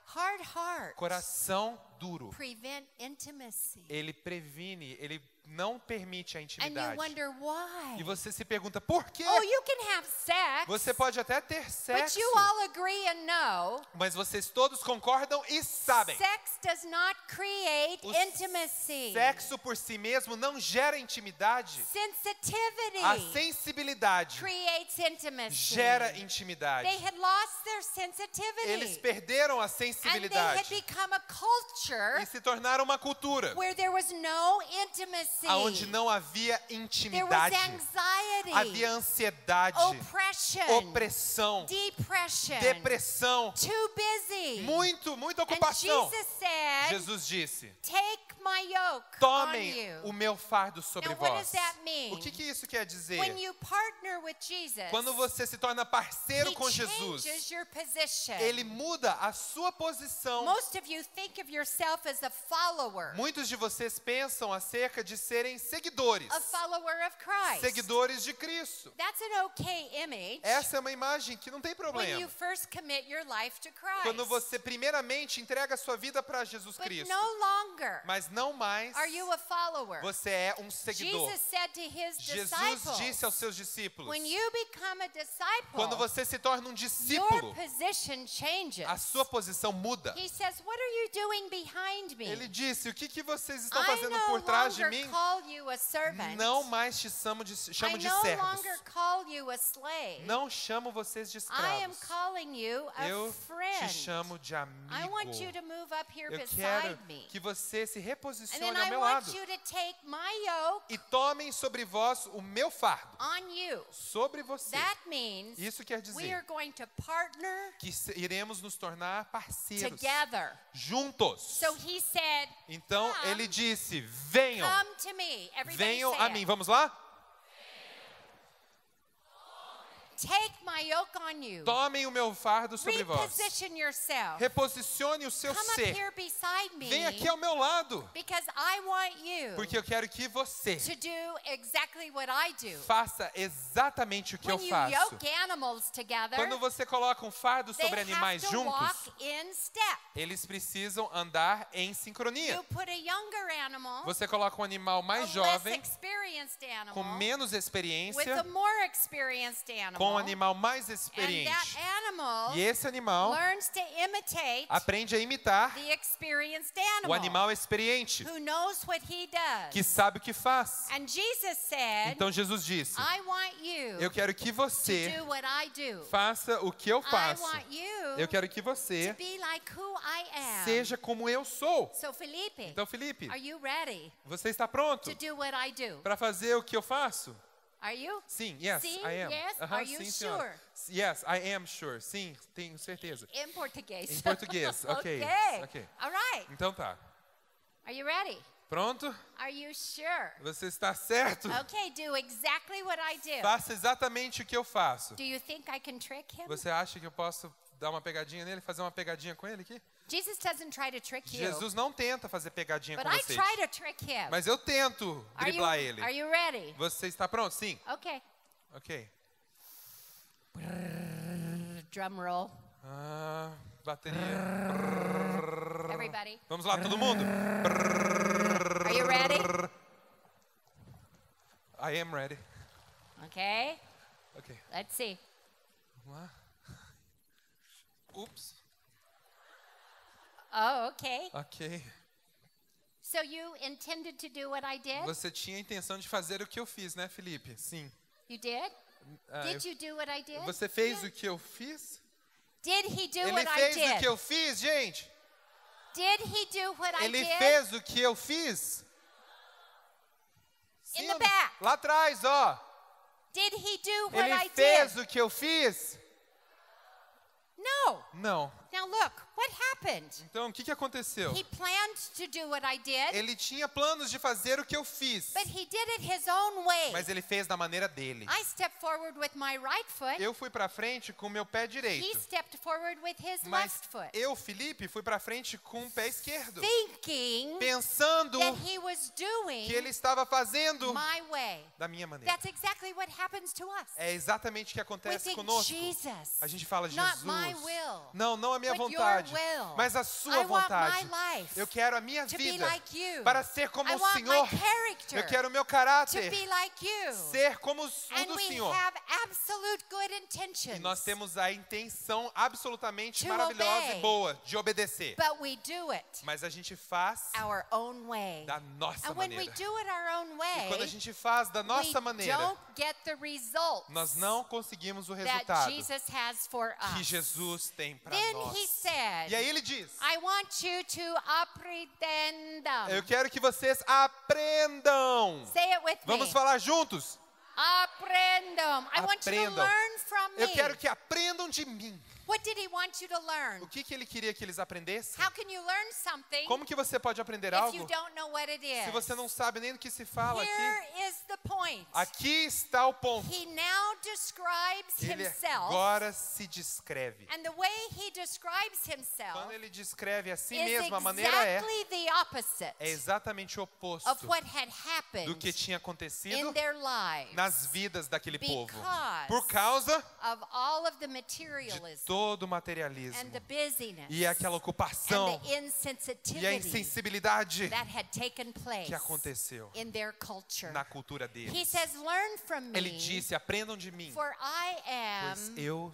[SPEAKER 1] Hard heart.
[SPEAKER 2] Coração duro.
[SPEAKER 1] Prevent intimacy.
[SPEAKER 2] Ele previne, ele não permite a
[SPEAKER 1] And you
[SPEAKER 2] intimidade.
[SPEAKER 1] wonder why.
[SPEAKER 2] E você se pergunta por quê?
[SPEAKER 1] Oh, you can have sex.
[SPEAKER 2] Você pode até ter
[SPEAKER 1] But
[SPEAKER 2] sexo,
[SPEAKER 1] you all agree and know.
[SPEAKER 2] mas vocês todos concordam e sabem.
[SPEAKER 1] Sex does not create
[SPEAKER 2] O
[SPEAKER 1] intimacy.
[SPEAKER 2] sexo por si mesmo não gera intimidade.
[SPEAKER 1] Sensitivity
[SPEAKER 2] A sensibilidade
[SPEAKER 1] creates intimacy.
[SPEAKER 2] gera intimidade.
[SPEAKER 1] They had lost their sensitivity.
[SPEAKER 2] Eles perderam a
[SPEAKER 1] And they had
[SPEAKER 2] sensibilidade
[SPEAKER 1] become a culture
[SPEAKER 2] e se tornaram uma cultura
[SPEAKER 1] where there was no intimacy.
[SPEAKER 2] onde não havia
[SPEAKER 1] There was
[SPEAKER 2] intimidade.
[SPEAKER 1] anxiety,
[SPEAKER 2] Havia ansiedade,
[SPEAKER 1] oppression,
[SPEAKER 2] opressão,
[SPEAKER 1] depression,
[SPEAKER 2] depressão,
[SPEAKER 1] too busy.
[SPEAKER 2] muita
[SPEAKER 1] And
[SPEAKER 2] ocupação.
[SPEAKER 1] Jesus said,
[SPEAKER 2] Jesus disse:
[SPEAKER 1] take my yoke on
[SPEAKER 2] tomem
[SPEAKER 1] you.
[SPEAKER 2] o meu fardo sobre
[SPEAKER 1] Now, what
[SPEAKER 2] vós.
[SPEAKER 1] does that mean?
[SPEAKER 2] O que isso quer dizer?
[SPEAKER 1] When you partner with Jesus,
[SPEAKER 2] Quando você se torna parceiro
[SPEAKER 1] he
[SPEAKER 2] com Jesus,
[SPEAKER 1] changes your position.
[SPEAKER 2] ele muda a sua posição.
[SPEAKER 1] Most of you think of yourself as a follower,
[SPEAKER 2] Muitos de vocês pensam acerca de serem seguidores,
[SPEAKER 1] a follower of Christ.
[SPEAKER 2] seguidores de Cristo.
[SPEAKER 1] That's an okay image
[SPEAKER 2] Essa é uma imagem que não tem
[SPEAKER 1] when
[SPEAKER 2] problema.
[SPEAKER 1] you first commit your life to Christ.
[SPEAKER 2] Quando você primeiramente entrega a sua vida para Jesus
[SPEAKER 1] But
[SPEAKER 2] Cristo,
[SPEAKER 1] no longer
[SPEAKER 2] mas não mais
[SPEAKER 1] are you a follower.
[SPEAKER 2] você é um seguidor.
[SPEAKER 1] Jesus said to his
[SPEAKER 2] Jesus
[SPEAKER 1] disciples,
[SPEAKER 2] disse aos seus discípulos:
[SPEAKER 1] when you become a disciple,
[SPEAKER 2] quando você se torna um
[SPEAKER 1] your
[SPEAKER 2] discípulo,
[SPEAKER 1] position changes.
[SPEAKER 2] a sua posição muda.
[SPEAKER 1] He says, what are you doing behind me?
[SPEAKER 2] Ele disse: o que vocês estão
[SPEAKER 1] I
[SPEAKER 2] fazendo
[SPEAKER 1] no
[SPEAKER 2] por trás de
[SPEAKER 1] longer
[SPEAKER 2] mim?
[SPEAKER 1] call you a servant.
[SPEAKER 2] Não mais te chamo de
[SPEAKER 1] I no
[SPEAKER 2] servos.
[SPEAKER 1] longer call you a slave.
[SPEAKER 2] Não chamo vocês de
[SPEAKER 1] I am
[SPEAKER 2] escravos.
[SPEAKER 1] calling you a
[SPEAKER 2] Eu
[SPEAKER 1] friend.
[SPEAKER 2] te chamo de
[SPEAKER 1] I want you
[SPEAKER 2] amigo.
[SPEAKER 1] to move up here
[SPEAKER 2] Eu
[SPEAKER 1] beside
[SPEAKER 2] quero
[SPEAKER 1] me.
[SPEAKER 2] que você se
[SPEAKER 1] And
[SPEAKER 2] reposicione
[SPEAKER 1] then
[SPEAKER 2] ao
[SPEAKER 1] I
[SPEAKER 2] meu
[SPEAKER 1] want
[SPEAKER 2] lado.
[SPEAKER 1] you to take my yoke
[SPEAKER 2] E tomem sobre vós o meu fardo.
[SPEAKER 1] on you.
[SPEAKER 2] Sobre você.
[SPEAKER 1] That means
[SPEAKER 2] Isso quer
[SPEAKER 1] we
[SPEAKER 2] dizer
[SPEAKER 1] are going to partner
[SPEAKER 2] que iremos nos tornar parceiros.
[SPEAKER 1] together.
[SPEAKER 2] Juntos.
[SPEAKER 1] So he said,
[SPEAKER 2] Então
[SPEAKER 1] come,
[SPEAKER 2] ele disse: venham.
[SPEAKER 1] come to me. Everybody
[SPEAKER 2] Venham
[SPEAKER 1] say
[SPEAKER 2] a
[SPEAKER 1] it.
[SPEAKER 2] mim. Vamos lá?
[SPEAKER 1] Take my yoke on you.
[SPEAKER 2] Tomem o meu fardo sobre vós.
[SPEAKER 1] Reposition yourself.
[SPEAKER 2] Reposicione o seu
[SPEAKER 1] Come up
[SPEAKER 2] ser.
[SPEAKER 1] here beside me.
[SPEAKER 2] Vem aqui ao meu lado.
[SPEAKER 1] Because I want you
[SPEAKER 2] Porque eu quero que você
[SPEAKER 1] to do exactly what I do.
[SPEAKER 2] faça exatamente o que
[SPEAKER 1] When
[SPEAKER 2] eu
[SPEAKER 1] you
[SPEAKER 2] faço.
[SPEAKER 1] yoke animals together,
[SPEAKER 2] Quando você coloca um fardo
[SPEAKER 1] they
[SPEAKER 2] sobre animais
[SPEAKER 1] have to
[SPEAKER 2] juntos,
[SPEAKER 1] walk in step.
[SPEAKER 2] eles precisam andar em sincronia.
[SPEAKER 1] You put a younger animal,
[SPEAKER 2] Você coloca um animal
[SPEAKER 1] a
[SPEAKER 2] mais
[SPEAKER 1] less
[SPEAKER 2] jovem,
[SPEAKER 1] experienced animal,
[SPEAKER 2] com menos
[SPEAKER 1] with a
[SPEAKER 2] experiência,
[SPEAKER 1] more experienced animal,
[SPEAKER 2] com um animal mais
[SPEAKER 1] and
[SPEAKER 2] experiente.
[SPEAKER 1] that animal
[SPEAKER 2] E esse animal
[SPEAKER 1] learns to imitate
[SPEAKER 2] aprende a imitar
[SPEAKER 1] the experienced
[SPEAKER 2] o animal experiente,
[SPEAKER 1] who knows what he does.
[SPEAKER 2] que sabe o que faz.
[SPEAKER 1] And Jesus said,
[SPEAKER 2] Então Jesus disse:
[SPEAKER 1] I want you
[SPEAKER 2] eu quero que
[SPEAKER 1] to
[SPEAKER 2] você
[SPEAKER 1] do what I do.
[SPEAKER 2] faça o que eu
[SPEAKER 1] I
[SPEAKER 2] faço.
[SPEAKER 1] want you
[SPEAKER 2] Eu quero que
[SPEAKER 1] to
[SPEAKER 2] você
[SPEAKER 1] be like who I am.
[SPEAKER 2] seja como eu sou.
[SPEAKER 1] So Felipe,
[SPEAKER 2] Então, Felipe,
[SPEAKER 1] are you ready
[SPEAKER 2] você está pronto
[SPEAKER 1] to do what I do?
[SPEAKER 2] para fazer o que eu faço?
[SPEAKER 1] Are you?
[SPEAKER 2] Sim, yes,
[SPEAKER 1] Sim,
[SPEAKER 2] I am.
[SPEAKER 1] yes,
[SPEAKER 2] Aham,
[SPEAKER 1] are you
[SPEAKER 2] sim, senhora. Yes, I am sure. Sim, tenho certeza.
[SPEAKER 1] In português.
[SPEAKER 2] Em português, ok.
[SPEAKER 1] Okay.
[SPEAKER 2] Ok.
[SPEAKER 1] All right.
[SPEAKER 2] Então tá.
[SPEAKER 1] Are you ready?
[SPEAKER 2] Pronto?
[SPEAKER 1] Are you sure?
[SPEAKER 2] Você está certo?
[SPEAKER 1] Okay, do exactly what I do.
[SPEAKER 2] Faça exatamente o que eu faço.
[SPEAKER 1] Do you think I can trick him?
[SPEAKER 2] Você acha que eu posso dar uma pegadinha nele, fazer uma pegadinha com ele aqui?
[SPEAKER 1] Jesus doesn't try to trick you.
[SPEAKER 2] Jesus não tenta fazer pegadinha
[SPEAKER 1] But
[SPEAKER 2] com
[SPEAKER 1] I
[SPEAKER 2] vocês.
[SPEAKER 1] try to trick him.
[SPEAKER 2] Mas eu tento driblar ele.
[SPEAKER 1] Are you ready?
[SPEAKER 2] Você está pronto? Sim.
[SPEAKER 1] Okay.
[SPEAKER 2] Ok.
[SPEAKER 1] Drum roll.
[SPEAKER 2] Bateria.
[SPEAKER 1] Everybody.
[SPEAKER 2] Vamos lá, todo mundo.
[SPEAKER 1] Are you ready?
[SPEAKER 2] I am ready.
[SPEAKER 1] Okay.
[SPEAKER 2] Ok.
[SPEAKER 1] Let's see.
[SPEAKER 2] Vamos lá. Ups.
[SPEAKER 1] Oh, okay.
[SPEAKER 2] Ok.
[SPEAKER 1] So you intended to do what I did?
[SPEAKER 2] Você tinha a intenção de fazer o que eu fiz, né, Felipe? Sim.
[SPEAKER 1] You did? Did you do what I did?
[SPEAKER 2] Você fez o que eu fiz?
[SPEAKER 1] Did he do
[SPEAKER 2] Ele
[SPEAKER 1] what I
[SPEAKER 2] fez o
[SPEAKER 1] did?
[SPEAKER 2] que eu fiz, gente?
[SPEAKER 1] Did he do what I
[SPEAKER 2] Ele
[SPEAKER 1] did?
[SPEAKER 2] fez o que eu fiz?
[SPEAKER 1] In
[SPEAKER 2] Sim
[SPEAKER 1] the
[SPEAKER 2] ou não?
[SPEAKER 1] back.
[SPEAKER 2] Lá atrás, ó.
[SPEAKER 1] Did he do what I
[SPEAKER 2] Ele fez
[SPEAKER 1] did?
[SPEAKER 2] o que eu fiz?
[SPEAKER 1] No.
[SPEAKER 2] Não.
[SPEAKER 1] Now look, what happened?
[SPEAKER 2] Então, o que aconteceu?
[SPEAKER 1] He planned to do what I did,
[SPEAKER 2] Ele tinha planos de fazer o que eu fiz,
[SPEAKER 1] but he did it his own way.
[SPEAKER 2] mas ele fez da maneira dele.
[SPEAKER 1] I stepped forward with my right foot.
[SPEAKER 2] Eu fui para frente com o meu pé
[SPEAKER 1] He
[SPEAKER 2] direito,
[SPEAKER 1] stepped forward with his
[SPEAKER 2] mas
[SPEAKER 1] left foot,
[SPEAKER 2] eu, Felipe, fui para frente com o pé esquerdo,
[SPEAKER 1] thinking
[SPEAKER 2] pensando
[SPEAKER 1] that he was doing
[SPEAKER 2] que ele estava fazendo
[SPEAKER 1] my way.
[SPEAKER 2] da minha maneira.
[SPEAKER 1] That's exactly what happens to us.
[SPEAKER 2] É exatamente o que
[SPEAKER 1] We
[SPEAKER 2] acontece
[SPEAKER 1] think,
[SPEAKER 2] conosco.
[SPEAKER 1] Jesus,
[SPEAKER 2] A gente fala,
[SPEAKER 1] not
[SPEAKER 2] Jesus,
[SPEAKER 1] my will,
[SPEAKER 2] não a minha
[SPEAKER 1] but your
[SPEAKER 2] vontade,
[SPEAKER 1] will.
[SPEAKER 2] mas a
[SPEAKER 1] I
[SPEAKER 2] sua
[SPEAKER 1] want
[SPEAKER 2] vontade.
[SPEAKER 1] my life
[SPEAKER 2] Eu quero a minha
[SPEAKER 1] to be
[SPEAKER 2] vida
[SPEAKER 1] like you.
[SPEAKER 2] para ser como
[SPEAKER 1] I
[SPEAKER 2] o
[SPEAKER 1] want
[SPEAKER 2] Senhor.
[SPEAKER 1] my character
[SPEAKER 2] Eu quero o meu
[SPEAKER 1] to
[SPEAKER 2] caráter
[SPEAKER 1] be like you.
[SPEAKER 2] ser como o
[SPEAKER 1] And
[SPEAKER 2] do
[SPEAKER 1] we
[SPEAKER 2] Senhor.
[SPEAKER 1] have absolute good intentions.
[SPEAKER 2] E nós temos a intenção absolutamente
[SPEAKER 1] To
[SPEAKER 2] maravilhosa
[SPEAKER 1] obey.
[SPEAKER 2] e boa de obedecer.
[SPEAKER 1] But we do it
[SPEAKER 2] Mas a gente faz
[SPEAKER 1] our own way.
[SPEAKER 2] da nossa
[SPEAKER 1] And when we
[SPEAKER 2] maneira.
[SPEAKER 1] do it our own
[SPEAKER 2] E quando a
[SPEAKER 1] way,
[SPEAKER 2] gente faz da nossa
[SPEAKER 1] we
[SPEAKER 2] maneira,
[SPEAKER 1] don't get the results
[SPEAKER 2] nós não conseguimos o
[SPEAKER 1] that
[SPEAKER 2] resultado
[SPEAKER 1] Jesus has for
[SPEAKER 2] que
[SPEAKER 1] us.
[SPEAKER 2] Jesus tem para
[SPEAKER 1] Then
[SPEAKER 2] nós.
[SPEAKER 1] he said,
[SPEAKER 2] E aí ele diz,
[SPEAKER 1] I want you to aprendam.
[SPEAKER 2] eu quero que vocês aprendam.
[SPEAKER 1] Say it with
[SPEAKER 2] Vamos
[SPEAKER 1] me.
[SPEAKER 2] falar juntos?
[SPEAKER 1] Aprendam. I want you to
[SPEAKER 2] Aprendam.
[SPEAKER 1] learn from me.
[SPEAKER 2] Eu quero que aprendam de mim.
[SPEAKER 1] What did he want you to learn?
[SPEAKER 2] O que ele queria que eles aprendessem?
[SPEAKER 1] How can you learn something
[SPEAKER 2] Como que você pode aprender
[SPEAKER 1] if
[SPEAKER 2] algo
[SPEAKER 1] you don't know what it is?
[SPEAKER 2] se você não sabe nem do que se fala aqui?
[SPEAKER 1] Here is the point.
[SPEAKER 2] Aqui está o ponto.
[SPEAKER 1] He now describes
[SPEAKER 2] Ele
[SPEAKER 1] himself,
[SPEAKER 2] agora se descreve.
[SPEAKER 1] and the way he describes himself
[SPEAKER 2] Quando ele descreve a si
[SPEAKER 1] is
[SPEAKER 2] mesmo, a maneira
[SPEAKER 1] exactly the opposite
[SPEAKER 2] é exatamente o oposto
[SPEAKER 1] of what had
[SPEAKER 2] do
[SPEAKER 1] happened
[SPEAKER 2] que tinha acontecido
[SPEAKER 1] in their lives
[SPEAKER 2] nas vidas daquele povo.
[SPEAKER 1] because
[SPEAKER 2] Por causa
[SPEAKER 1] of all of the
[SPEAKER 2] de
[SPEAKER 1] materialism
[SPEAKER 2] todo o materialismo
[SPEAKER 1] and the busyness
[SPEAKER 2] e aquela ocupação
[SPEAKER 1] and the
[SPEAKER 2] e a
[SPEAKER 1] insensitivity
[SPEAKER 2] insensibilidade
[SPEAKER 1] that had taken place
[SPEAKER 2] que aconteceu
[SPEAKER 1] in their culture.
[SPEAKER 2] na cultura
[SPEAKER 1] He
[SPEAKER 2] deles.
[SPEAKER 1] says, learn from
[SPEAKER 2] Ele
[SPEAKER 1] me,
[SPEAKER 2] disse, aprendam de mim,
[SPEAKER 1] for I
[SPEAKER 2] pois
[SPEAKER 1] am
[SPEAKER 2] eu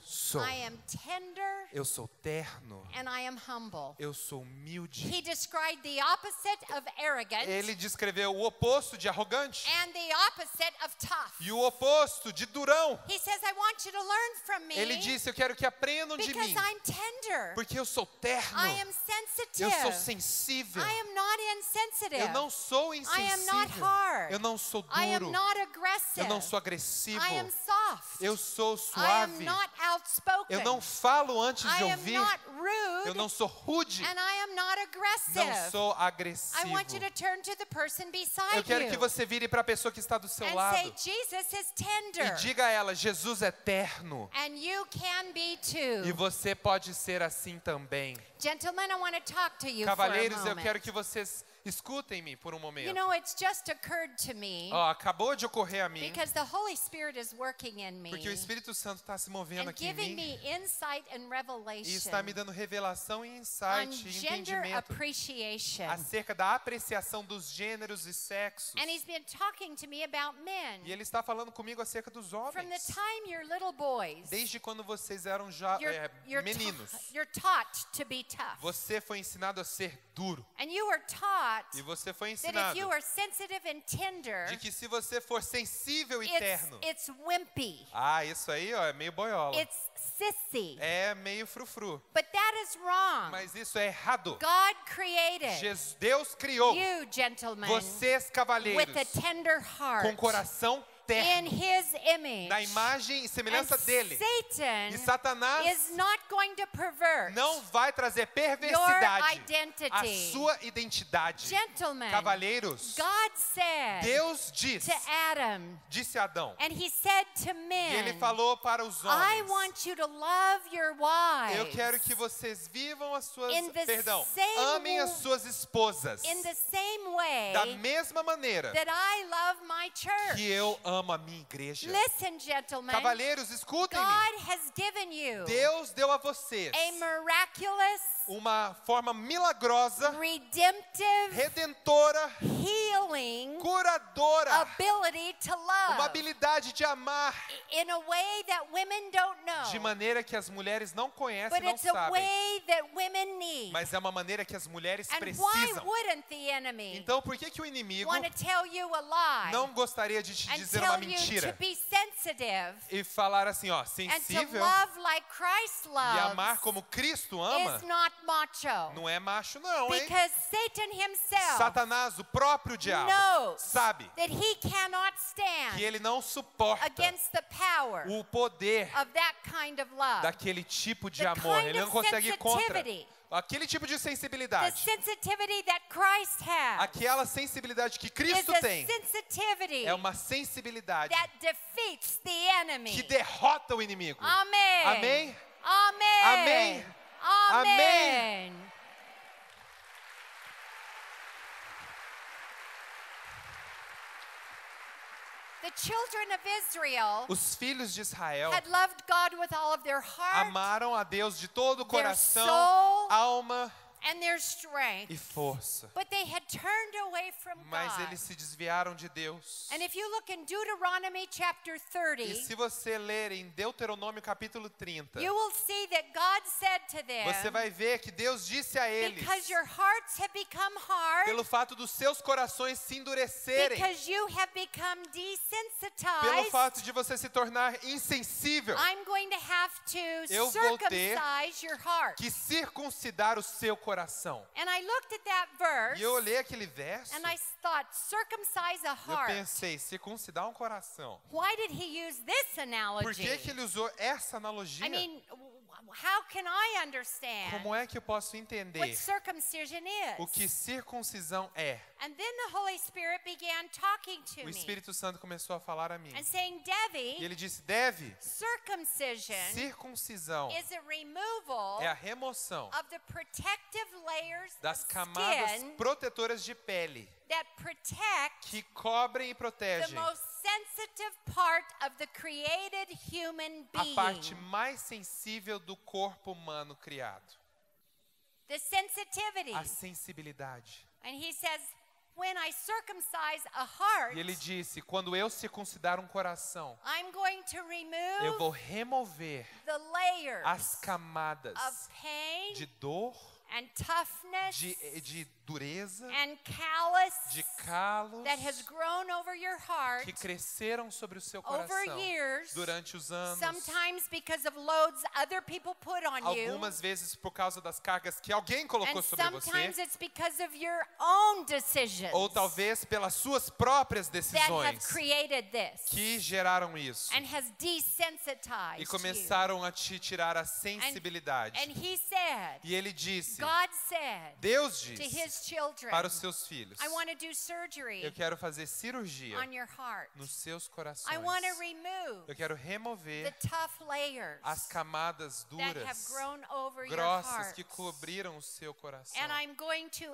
[SPEAKER 1] tender
[SPEAKER 2] sou terno,
[SPEAKER 1] and I am humble.
[SPEAKER 2] eu sou humilde.
[SPEAKER 1] He described the opposite of arrogant
[SPEAKER 2] Ele descreveu o oposto de arrogante
[SPEAKER 1] and the opposite of tough.
[SPEAKER 2] e o oposto de durão.
[SPEAKER 1] He says, I want you to learn from me
[SPEAKER 2] Ele disse, eu quero que aprendam de
[SPEAKER 1] because
[SPEAKER 2] mim,
[SPEAKER 1] I'm tender.
[SPEAKER 2] porque eu sou terno,
[SPEAKER 1] I am sensitive.
[SPEAKER 2] eu sou sensível,
[SPEAKER 1] I am not insensitive.
[SPEAKER 2] eu não sou
[SPEAKER 1] I am not
[SPEAKER 2] insensível,
[SPEAKER 1] hard.
[SPEAKER 2] eu não sou
[SPEAKER 1] I am
[SPEAKER 2] duro,
[SPEAKER 1] not aggressive.
[SPEAKER 2] eu não sou agressivo,
[SPEAKER 1] I am soft.
[SPEAKER 2] eu sou
[SPEAKER 1] I am
[SPEAKER 2] suave,
[SPEAKER 1] not outspoken.
[SPEAKER 2] eu não falo antes de
[SPEAKER 1] I am
[SPEAKER 2] ouvir,
[SPEAKER 1] not rude.
[SPEAKER 2] eu não sou rude,
[SPEAKER 1] And I am not aggressive.
[SPEAKER 2] não sou agressivo.
[SPEAKER 1] I want you to turn to the person beside
[SPEAKER 2] Eu quero
[SPEAKER 1] you
[SPEAKER 2] que você vire para a pessoa que está do seu
[SPEAKER 1] and
[SPEAKER 2] lado
[SPEAKER 1] say, Jesus is
[SPEAKER 2] e
[SPEAKER 1] tender.
[SPEAKER 2] diga a ela, Jesus é terno.
[SPEAKER 1] And you can be too.
[SPEAKER 2] E você pode ser assim também.
[SPEAKER 1] Gentlemen, I want to talk to you
[SPEAKER 2] Cavalheiros,
[SPEAKER 1] for a
[SPEAKER 2] eu
[SPEAKER 1] moment.
[SPEAKER 2] quero que vocês escutem-me por um
[SPEAKER 1] You
[SPEAKER 2] momento.
[SPEAKER 1] know, it's just occurred to me
[SPEAKER 2] Ó, acabou de ocorrer a mim,
[SPEAKER 1] because the Holy Spirit is working in me
[SPEAKER 2] porque o Espírito Santo está se movendo
[SPEAKER 1] and
[SPEAKER 2] aqui em
[SPEAKER 1] giving
[SPEAKER 2] mim
[SPEAKER 1] me insight and
[SPEAKER 2] e
[SPEAKER 1] revelation
[SPEAKER 2] está me dando revelação e
[SPEAKER 1] on
[SPEAKER 2] insight e
[SPEAKER 1] gender
[SPEAKER 2] entendimento
[SPEAKER 1] appreciation.
[SPEAKER 2] acerca da apreciação dos gêneros e sexos.
[SPEAKER 1] And he's been talking to me about men.
[SPEAKER 2] E ele está falando comigo acerca dos
[SPEAKER 1] From the
[SPEAKER 2] homens.
[SPEAKER 1] time you're little boys,
[SPEAKER 2] Desde quando vocês eram meninos,
[SPEAKER 1] you're taught to be tough.
[SPEAKER 2] você foi ensinado a ser duro.
[SPEAKER 1] And you were taught
[SPEAKER 2] E você foi
[SPEAKER 1] that if
[SPEAKER 2] ensinado
[SPEAKER 1] you are sensitive and tender,
[SPEAKER 2] de que se você for sensível e terno,
[SPEAKER 1] it's wimpy.
[SPEAKER 2] isso aí, ó, é meio boiola.
[SPEAKER 1] It's sissy.
[SPEAKER 2] É meio frufru.
[SPEAKER 1] But that is wrong.
[SPEAKER 2] Mas isso é errado.
[SPEAKER 1] God created
[SPEAKER 2] Deus criou
[SPEAKER 1] you, gentlemen,
[SPEAKER 2] vocês, cavalheiros,
[SPEAKER 1] with a tender heart
[SPEAKER 2] com coração
[SPEAKER 1] in
[SPEAKER 2] terno,
[SPEAKER 1] His image.
[SPEAKER 2] na imagem e
[SPEAKER 1] And
[SPEAKER 2] semelhança dele.
[SPEAKER 1] Satan
[SPEAKER 2] E Satanás
[SPEAKER 1] is not going to pervert
[SPEAKER 2] não vai trazer
[SPEAKER 1] your
[SPEAKER 2] perversidade
[SPEAKER 1] identity.
[SPEAKER 2] à sua identidade.
[SPEAKER 1] Gentlemen,
[SPEAKER 2] Cavalheiros,
[SPEAKER 1] God said
[SPEAKER 2] Deus disse
[SPEAKER 1] to Adam,
[SPEAKER 2] a Adão,
[SPEAKER 1] and He said to
[SPEAKER 2] e
[SPEAKER 1] men,
[SPEAKER 2] ele falou para os
[SPEAKER 1] I
[SPEAKER 2] homens,
[SPEAKER 1] want you to love your wives
[SPEAKER 2] eu quero que vocês vivam as suas,
[SPEAKER 1] in the same
[SPEAKER 2] amem as suas esposas
[SPEAKER 1] in the same way
[SPEAKER 2] da mesma maneira
[SPEAKER 1] that I love my church.
[SPEAKER 2] que eu amo a minha igreja.
[SPEAKER 1] Listen, gentlemen,
[SPEAKER 2] Cavalheiros, escutem-me.
[SPEAKER 1] God has given you
[SPEAKER 2] Deus deu a vocês
[SPEAKER 1] a miraculous,
[SPEAKER 2] uma forma milagrosa,
[SPEAKER 1] redemptive,
[SPEAKER 2] redentora,
[SPEAKER 1] healing
[SPEAKER 2] curadora,
[SPEAKER 1] ability to
[SPEAKER 2] uma
[SPEAKER 1] love
[SPEAKER 2] habilidade de amar
[SPEAKER 1] in a way that women don't
[SPEAKER 2] de
[SPEAKER 1] know,
[SPEAKER 2] maneira que as mulheres não conhecem,
[SPEAKER 1] but
[SPEAKER 2] não
[SPEAKER 1] it's a
[SPEAKER 2] sabem.
[SPEAKER 1] way that women need.
[SPEAKER 2] Mas é uma maneira que as mulheres
[SPEAKER 1] And why
[SPEAKER 2] precisam.
[SPEAKER 1] wouldn't the enemy
[SPEAKER 2] Então, por que que o inimigo
[SPEAKER 1] want to tell you a lie
[SPEAKER 2] não gostaria de te
[SPEAKER 1] and
[SPEAKER 2] dizer uma
[SPEAKER 1] tell you
[SPEAKER 2] mentira
[SPEAKER 1] to be sensitive sensitive
[SPEAKER 2] e falar assim, ó,
[SPEAKER 1] and to
[SPEAKER 2] sensível
[SPEAKER 1] love like Christ
[SPEAKER 2] e amar
[SPEAKER 1] loves
[SPEAKER 2] como Cristo ama,
[SPEAKER 1] is not macho.
[SPEAKER 2] não é macho não, hein?
[SPEAKER 1] Because Satan himself
[SPEAKER 2] Satanás, o próprio diabo,
[SPEAKER 1] knows
[SPEAKER 2] sabe
[SPEAKER 1] that he cannot stand
[SPEAKER 2] que ele não suporta
[SPEAKER 1] against the power
[SPEAKER 2] o poder
[SPEAKER 1] of that kind of love.
[SPEAKER 2] daquele tipo de
[SPEAKER 1] The
[SPEAKER 2] amor.
[SPEAKER 1] kind
[SPEAKER 2] Ele não
[SPEAKER 1] of
[SPEAKER 2] consegue ir contra
[SPEAKER 1] sensitivity.
[SPEAKER 2] aquele tipo de
[SPEAKER 1] The
[SPEAKER 2] sensibilidade.
[SPEAKER 1] sensitivity that Christ has
[SPEAKER 2] Aquela sensibilidade que
[SPEAKER 1] is
[SPEAKER 2] Cristo
[SPEAKER 1] a
[SPEAKER 2] tem
[SPEAKER 1] sensitivity
[SPEAKER 2] é uma sensibilidade
[SPEAKER 1] that defeats the enemy.
[SPEAKER 2] que derrota o inimigo.
[SPEAKER 1] Amém.
[SPEAKER 2] Amém?
[SPEAKER 1] Amém.
[SPEAKER 2] Amém.
[SPEAKER 1] Amém. The children of Israel
[SPEAKER 2] Os filhos de Israel
[SPEAKER 1] had loved God with all of their heart
[SPEAKER 2] amaram a Deus de todo o
[SPEAKER 1] their
[SPEAKER 2] coração,
[SPEAKER 1] soul,
[SPEAKER 2] alma
[SPEAKER 1] and their strength.
[SPEAKER 2] e força.
[SPEAKER 1] But they had turned away from
[SPEAKER 2] Mas
[SPEAKER 1] God.
[SPEAKER 2] eles se desviaram de Deus.
[SPEAKER 1] And if you look in Deuteronomy chapter
[SPEAKER 2] E
[SPEAKER 1] 30,
[SPEAKER 2] se você ler em Deuteronômio capítulo 30,
[SPEAKER 1] you will see that God said to
[SPEAKER 2] você
[SPEAKER 1] them,
[SPEAKER 2] vai ver que Deus disse a eles,
[SPEAKER 1] because your hearts have become hard,
[SPEAKER 2] pelo fato dos seus corações se endurecerem,
[SPEAKER 1] because you have become
[SPEAKER 2] pelo
[SPEAKER 1] desensitized,
[SPEAKER 2] fato de você se tornar insensível,
[SPEAKER 1] I'm going to have to
[SPEAKER 2] Eu vou ter
[SPEAKER 1] circumcise your heart.
[SPEAKER 2] que circuncidar o seu coração.
[SPEAKER 1] And I looked at that verse,
[SPEAKER 2] E eu olhei aquele verso,
[SPEAKER 1] and I thought, circumcise a
[SPEAKER 2] eu
[SPEAKER 1] heart.
[SPEAKER 2] pensei, circuncidar um coração.
[SPEAKER 1] Why did he use this analogy?
[SPEAKER 2] Por que ele usou essa analogia?
[SPEAKER 1] I mean, how can I understand
[SPEAKER 2] Como é que eu posso
[SPEAKER 1] what
[SPEAKER 2] entender
[SPEAKER 1] circumcision
[SPEAKER 2] o
[SPEAKER 1] is?
[SPEAKER 2] que circuncisão é?
[SPEAKER 1] And then the Holy Spirit began talking to
[SPEAKER 2] O
[SPEAKER 1] me
[SPEAKER 2] Espírito Santo começou a falar a mim.
[SPEAKER 1] and saying,
[SPEAKER 2] E
[SPEAKER 1] Debbie,
[SPEAKER 2] ele disse, Deve,
[SPEAKER 1] circumcision
[SPEAKER 2] circuncisão
[SPEAKER 1] is a removal
[SPEAKER 2] é a remoção
[SPEAKER 1] of the protective layers
[SPEAKER 2] das
[SPEAKER 1] of
[SPEAKER 2] camadas
[SPEAKER 1] skin
[SPEAKER 2] protetoras de pele
[SPEAKER 1] that protect
[SPEAKER 2] que cobrem e
[SPEAKER 1] the
[SPEAKER 2] protegem
[SPEAKER 1] most sensitive part of the created human
[SPEAKER 2] a
[SPEAKER 1] being.
[SPEAKER 2] parte mais sensível do corpo humano criado.
[SPEAKER 1] The sensitivity.
[SPEAKER 2] A sensibilidade.
[SPEAKER 1] And he says, when I circumcise a heart,
[SPEAKER 2] E ele disse, quando eu circuncidar um coração,
[SPEAKER 1] I'm going to
[SPEAKER 2] eu vou
[SPEAKER 1] remove
[SPEAKER 2] remover
[SPEAKER 1] the layers
[SPEAKER 2] as camadas
[SPEAKER 1] of pain
[SPEAKER 2] de dor,
[SPEAKER 1] and toughness
[SPEAKER 2] de dureza,
[SPEAKER 1] and callous
[SPEAKER 2] de calos
[SPEAKER 1] that has grown over your heart
[SPEAKER 2] que cresceram sobre o seu
[SPEAKER 1] over
[SPEAKER 2] coração
[SPEAKER 1] years,
[SPEAKER 2] durante os anos,
[SPEAKER 1] sometimes because of loads other people put on you,
[SPEAKER 2] algumas vezes por causa das cargas que alguém colocou
[SPEAKER 1] and
[SPEAKER 2] sobre
[SPEAKER 1] sometimes
[SPEAKER 2] você,
[SPEAKER 1] it's because of your own decisions
[SPEAKER 2] ou talvez pelas suas próprias
[SPEAKER 1] that have
[SPEAKER 2] decisões
[SPEAKER 1] created this
[SPEAKER 2] que geraram isso
[SPEAKER 1] and has desensitized
[SPEAKER 2] e
[SPEAKER 1] you.
[SPEAKER 2] começaram a te tirar a sensibilidade.
[SPEAKER 1] And he said,
[SPEAKER 2] E ele disse,
[SPEAKER 1] God said
[SPEAKER 2] Deus
[SPEAKER 1] to
[SPEAKER 2] disse
[SPEAKER 1] his children,
[SPEAKER 2] para os seus filhos,
[SPEAKER 1] I want to do surgery
[SPEAKER 2] eu quero fazer cirurgia
[SPEAKER 1] on your heart.
[SPEAKER 2] nos seus corações.
[SPEAKER 1] I want to remove
[SPEAKER 2] Eu quero
[SPEAKER 1] the
[SPEAKER 2] remover
[SPEAKER 1] tough layers
[SPEAKER 2] as camadas
[SPEAKER 1] that have
[SPEAKER 2] duras,
[SPEAKER 1] grown over your
[SPEAKER 2] grossas
[SPEAKER 1] heart.
[SPEAKER 2] que cobriram o seu coração.
[SPEAKER 1] And I'm going to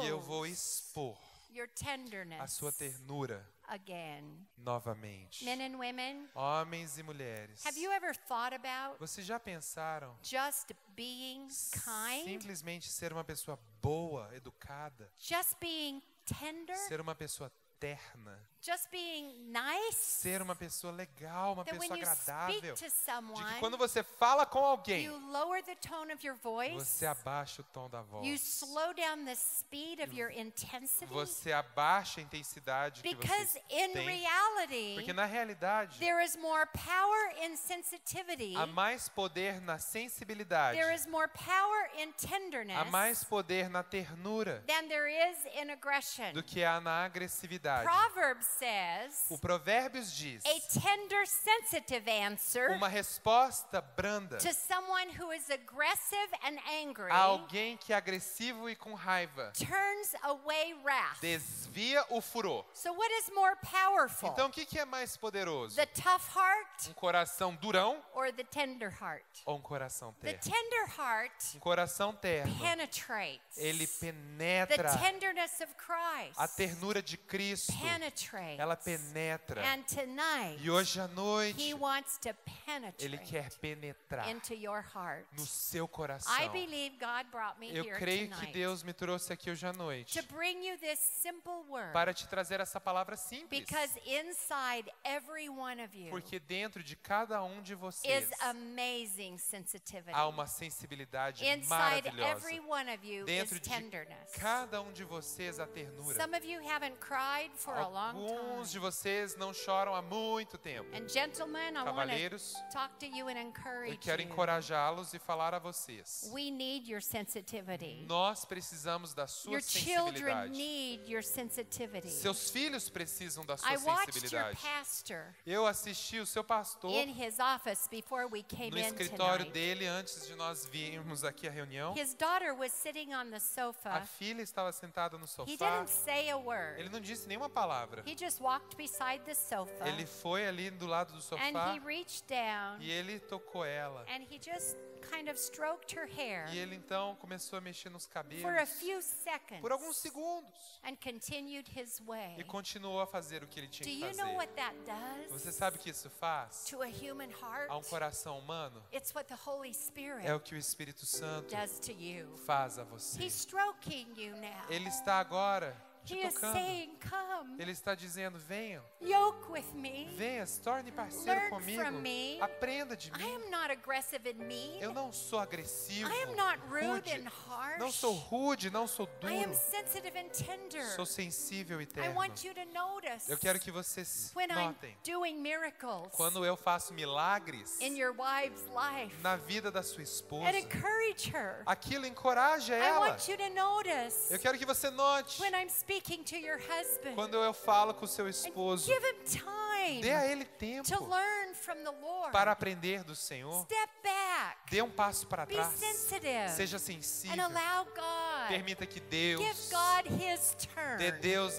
[SPEAKER 2] E eu vou
[SPEAKER 1] expose
[SPEAKER 2] expor
[SPEAKER 1] your
[SPEAKER 2] a
[SPEAKER 1] tenderness
[SPEAKER 2] sua ternura
[SPEAKER 1] again.
[SPEAKER 2] novamente.
[SPEAKER 1] Men and women,
[SPEAKER 2] Homens e mulheres,
[SPEAKER 1] have you ever thought about
[SPEAKER 2] vocês já pensaram
[SPEAKER 1] just being kind?
[SPEAKER 2] simplesmente ser uma pessoa boa, educada,
[SPEAKER 1] Just being tender?
[SPEAKER 2] ser uma pessoa terna,
[SPEAKER 1] Just being nice?
[SPEAKER 2] ser uma pessoa legal, uma
[SPEAKER 1] That when
[SPEAKER 2] pessoa
[SPEAKER 1] you
[SPEAKER 2] agradável,
[SPEAKER 1] speak to
[SPEAKER 2] de
[SPEAKER 1] someone,
[SPEAKER 2] que quando você fala com alguém,
[SPEAKER 1] you lower the tone of your voice,
[SPEAKER 2] você abaixa o tom da
[SPEAKER 1] you
[SPEAKER 2] voz,
[SPEAKER 1] slow down the speed of your intensity,
[SPEAKER 2] você abaixa a intensidade que
[SPEAKER 1] because
[SPEAKER 2] você
[SPEAKER 1] in
[SPEAKER 2] tem,
[SPEAKER 1] reality,
[SPEAKER 2] porque na realidade
[SPEAKER 1] there is more power in sensitivity,
[SPEAKER 2] há mais poder na sensibilidade,
[SPEAKER 1] there is more power in tenderness
[SPEAKER 2] há mais poder na ternura
[SPEAKER 1] than there is in aggression.
[SPEAKER 2] do que há na agressividade.
[SPEAKER 1] Proverbs says,
[SPEAKER 2] O Provérbios diz,
[SPEAKER 1] a tender, sensitive answer
[SPEAKER 2] uma resposta branda
[SPEAKER 1] to someone who is aggressive and angry
[SPEAKER 2] a alguém que é agressivo e com raiva
[SPEAKER 1] turns away wrath.
[SPEAKER 2] desvia o furor.
[SPEAKER 1] So what is more powerful?
[SPEAKER 2] Então o que é mais poderoso?
[SPEAKER 1] The tough heart
[SPEAKER 2] Um coração durão
[SPEAKER 1] or the tender heart?
[SPEAKER 2] ou um coração
[SPEAKER 1] The
[SPEAKER 2] terno?
[SPEAKER 1] tender heart
[SPEAKER 2] Um coração terno,
[SPEAKER 1] penetrates.
[SPEAKER 2] ele
[SPEAKER 1] The
[SPEAKER 2] penetra
[SPEAKER 1] tenderness of Christ
[SPEAKER 2] a ternura de Cristo,
[SPEAKER 1] penetrates.
[SPEAKER 2] ela penetra.
[SPEAKER 1] And tonight,
[SPEAKER 2] E hoje à noite,
[SPEAKER 1] He wants to
[SPEAKER 2] ele
[SPEAKER 1] penetrate
[SPEAKER 2] quer penetrar
[SPEAKER 1] into your heart.
[SPEAKER 2] no seu coração.
[SPEAKER 1] I believe God brought me
[SPEAKER 2] Eu
[SPEAKER 1] here
[SPEAKER 2] creio que
[SPEAKER 1] tonight
[SPEAKER 2] Deus me trouxe aqui hoje à noite
[SPEAKER 1] to bring you this simple word,
[SPEAKER 2] para te trazer essa palavra simples,
[SPEAKER 1] because inside every one of you
[SPEAKER 2] porque dentro de cada um de vocês
[SPEAKER 1] is amazing sensitivity.
[SPEAKER 2] há uma sensibilidade
[SPEAKER 1] Inside
[SPEAKER 2] maravilhosa.
[SPEAKER 1] every one of you
[SPEAKER 2] Dentro
[SPEAKER 1] is
[SPEAKER 2] de
[SPEAKER 1] tenderness.
[SPEAKER 2] cada um de vocês a ternura.
[SPEAKER 1] Some of you haven't cried for a long
[SPEAKER 2] Alguns de vocês não choram há muito tempo.
[SPEAKER 1] And gentlemen, I want
[SPEAKER 2] Cavalheiros,
[SPEAKER 1] to talk to you and
[SPEAKER 2] eu
[SPEAKER 1] encourage
[SPEAKER 2] quero
[SPEAKER 1] you.
[SPEAKER 2] encorajá-los e falar a vocês.
[SPEAKER 1] We need your sensitivity.
[SPEAKER 2] Nós precisamos da sua
[SPEAKER 1] Your children
[SPEAKER 2] sensibilidade.
[SPEAKER 1] need your sensitivity.
[SPEAKER 2] Seus filhos precisam da sua
[SPEAKER 1] I watched your
[SPEAKER 2] sensibilidade.
[SPEAKER 1] pastor
[SPEAKER 2] Eu assisti o seu pastor
[SPEAKER 1] in his office before we came
[SPEAKER 2] no
[SPEAKER 1] in
[SPEAKER 2] escritório
[SPEAKER 1] tonight.
[SPEAKER 2] dele antes de nós virmos aqui à reunião.
[SPEAKER 1] His daughter was sitting on the
[SPEAKER 2] A
[SPEAKER 1] sofa.
[SPEAKER 2] filha estava sentada no
[SPEAKER 1] He
[SPEAKER 2] sofá.
[SPEAKER 1] didn't say a word.
[SPEAKER 2] Ele não disse nenhuma palavra.
[SPEAKER 1] He just walked beside the sofa
[SPEAKER 2] Ele foi ali do lado do
[SPEAKER 1] and
[SPEAKER 2] sofá
[SPEAKER 1] he reached down
[SPEAKER 2] e ele tocou ela.
[SPEAKER 1] and he just kind of stroked her hair
[SPEAKER 2] E ele então começou a mexer nos
[SPEAKER 1] for a
[SPEAKER 2] cabelos
[SPEAKER 1] few seconds
[SPEAKER 2] por alguns segundos
[SPEAKER 1] and continued his way.
[SPEAKER 2] e continuou a fazer o que ele tinha
[SPEAKER 1] Do
[SPEAKER 2] que
[SPEAKER 1] you know
[SPEAKER 2] fazer.
[SPEAKER 1] what that does
[SPEAKER 2] Você sabe o que isso faz
[SPEAKER 1] to a human heart?
[SPEAKER 2] a um coração humano?
[SPEAKER 1] It's what the Holy Spirit
[SPEAKER 2] É o que o Espírito Santo
[SPEAKER 1] does to you.
[SPEAKER 2] faz a você.
[SPEAKER 1] He's stroking you now.
[SPEAKER 2] Ele está agora te
[SPEAKER 1] He is
[SPEAKER 2] tocando.
[SPEAKER 1] saying, come,
[SPEAKER 2] Ele está dizendo, venham,
[SPEAKER 1] yoke with me.
[SPEAKER 2] venha, se torne parceiro
[SPEAKER 1] Learn
[SPEAKER 2] comigo.
[SPEAKER 1] from me.
[SPEAKER 2] Aprenda de
[SPEAKER 1] I
[SPEAKER 2] mim.
[SPEAKER 1] am not aggressive and mean.
[SPEAKER 2] Eu não sou agressivo,
[SPEAKER 1] I am not rude
[SPEAKER 2] rude.
[SPEAKER 1] and harsh.
[SPEAKER 2] Não sou rude, não sou
[SPEAKER 1] I am
[SPEAKER 2] duro.
[SPEAKER 1] sensitive and tender.
[SPEAKER 2] Sou sensível e
[SPEAKER 1] I
[SPEAKER 2] terno.
[SPEAKER 1] want you to notice
[SPEAKER 2] Eu quero que vocês
[SPEAKER 1] when I'm
[SPEAKER 2] notem.
[SPEAKER 1] doing miracles
[SPEAKER 2] Quando eu faço milagres
[SPEAKER 1] in your wife's life
[SPEAKER 2] na vida da sua esposa,
[SPEAKER 1] and encourage her.
[SPEAKER 2] aquilo encoraja
[SPEAKER 1] I
[SPEAKER 2] ela.
[SPEAKER 1] want you to notice
[SPEAKER 2] Eu quero que você note
[SPEAKER 1] when I'm speaking to your husband
[SPEAKER 2] quando eu falo com o seu
[SPEAKER 1] and
[SPEAKER 2] esposo.
[SPEAKER 1] give him time
[SPEAKER 2] Dê a ele
[SPEAKER 1] to
[SPEAKER 2] tempo
[SPEAKER 1] learn from the Lord.
[SPEAKER 2] para aprender do Senhor.
[SPEAKER 1] Step back.
[SPEAKER 2] Dê um passo para
[SPEAKER 1] Be
[SPEAKER 2] trás.
[SPEAKER 1] sensitive.
[SPEAKER 2] Seja
[SPEAKER 1] And
[SPEAKER 2] sensível.
[SPEAKER 1] allow God.
[SPEAKER 2] Permita que
[SPEAKER 1] Give
[SPEAKER 2] Deus
[SPEAKER 1] God His turn
[SPEAKER 2] dê Deus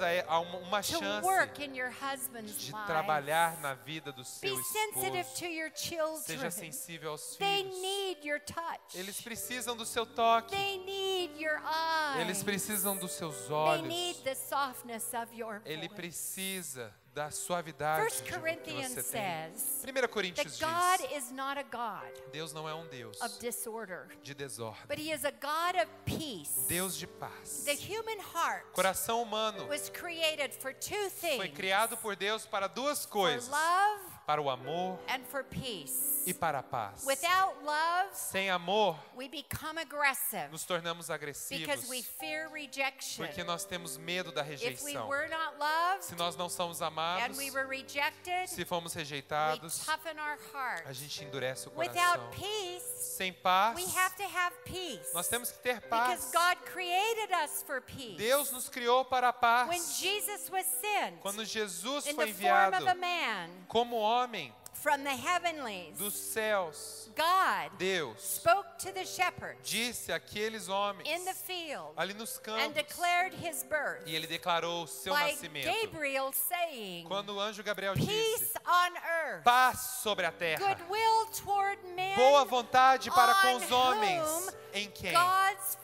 [SPEAKER 2] uma
[SPEAKER 1] to
[SPEAKER 2] chance
[SPEAKER 1] work in your husband's
[SPEAKER 2] de
[SPEAKER 1] life.
[SPEAKER 2] trabalhar na vida do seu
[SPEAKER 1] Be sensitive
[SPEAKER 2] esposo.
[SPEAKER 1] to your
[SPEAKER 2] Seja
[SPEAKER 1] children.
[SPEAKER 2] sensível aos
[SPEAKER 1] They
[SPEAKER 2] filhos.
[SPEAKER 1] need your touch.
[SPEAKER 2] Eles precisam do seu toque.
[SPEAKER 1] They need your eyes.
[SPEAKER 2] Eles precisam dos seus
[SPEAKER 1] They
[SPEAKER 2] olhos.
[SPEAKER 1] need the softness of your
[SPEAKER 2] Ele
[SPEAKER 1] voice.
[SPEAKER 2] precisa da suavidade
[SPEAKER 1] 1
[SPEAKER 2] que
[SPEAKER 1] Corinthians
[SPEAKER 2] você tem.
[SPEAKER 1] says
[SPEAKER 2] 1
[SPEAKER 1] that
[SPEAKER 2] Coríntios
[SPEAKER 1] God
[SPEAKER 2] diz,
[SPEAKER 1] is not a God
[SPEAKER 2] Deus não é um Deus
[SPEAKER 1] of disorder,
[SPEAKER 2] de desordem.
[SPEAKER 1] but He is a God of peace.
[SPEAKER 2] Deus de paz.
[SPEAKER 1] The human heart
[SPEAKER 2] Coração humano
[SPEAKER 1] was created for two
[SPEAKER 2] foi
[SPEAKER 1] things:
[SPEAKER 2] criado por Deus para duas
[SPEAKER 1] for
[SPEAKER 2] coisas.
[SPEAKER 1] love
[SPEAKER 2] Para o amor
[SPEAKER 1] and for peace.
[SPEAKER 2] e para a paz.
[SPEAKER 1] Without love,
[SPEAKER 2] Sem amor,
[SPEAKER 1] we become aggressive
[SPEAKER 2] nos tornamos
[SPEAKER 1] because
[SPEAKER 2] agressivos.
[SPEAKER 1] we fear rejection.
[SPEAKER 2] Porque nós temos medo da
[SPEAKER 1] If we
[SPEAKER 2] rejeição.
[SPEAKER 1] were not loved
[SPEAKER 2] Se nós não somos
[SPEAKER 1] and
[SPEAKER 2] amados,
[SPEAKER 1] we were rejected,
[SPEAKER 2] se fomos
[SPEAKER 1] we
[SPEAKER 2] rejeitados,
[SPEAKER 1] toughen our heart.
[SPEAKER 2] a gente endurece o
[SPEAKER 1] Without
[SPEAKER 2] coração.
[SPEAKER 1] peace,
[SPEAKER 2] Sem paz,
[SPEAKER 1] we have to have peace.
[SPEAKER 2] nós temos que ter
[SPEAKER 1] Because
[SPEAKER 2] paz.
[SPEAKER 1] God created us for peace.
[SPEAKER 2] Deus nos criou para a
[SPEAKER 1] When
[SPEAKER 2] paz.
[SPEAKER 1] Jesus was sent
[SPEAKER 2] Quando Jesus
[SPEAKER 1] in
[SPEAKER 2] foi
[SPEAKER 1] the form
[SPEAKER 2] enviado
[SPEAKER 1] of a man
[SPEAKER 2] como homem
[SPEAKER 1] from the heavenlies,
[SPEAKER 2] dos céus,
[SPEAKER 1] God
[SPEAKER 2] Deus
[SPEAKER 1] spoke to the shepherds
[SPEAKER 2] disse àqueles homens
[SPEAKER 1] in the field
[SPEAKER 2] ali nos
[SPEAKER 1] and
[SPEAKER 2] campos,
[SPEAKER 1] declared his birth
[SPEAKER 2] e ele declarou o seu
[SPEAKER 1] by
[SPEAKER 2] nascimento.
[SPEAKER 1] Gabriel saying,
[SPEAKER 2] Quando o anjo Gabriel disse:
[SPEAKER 1] peace on earth,
[SPEAKER 2] paz sobre a terra,
[SPEAKER 1] goodwill toward men,
[SPEAKER 2] boa vontade para com
[SPEAKER 1] on
[SPEAKER 2] os homens,
[SPEAKER 1] whom
[SPEAKER 2] em quem
[SPEAKER 1] God's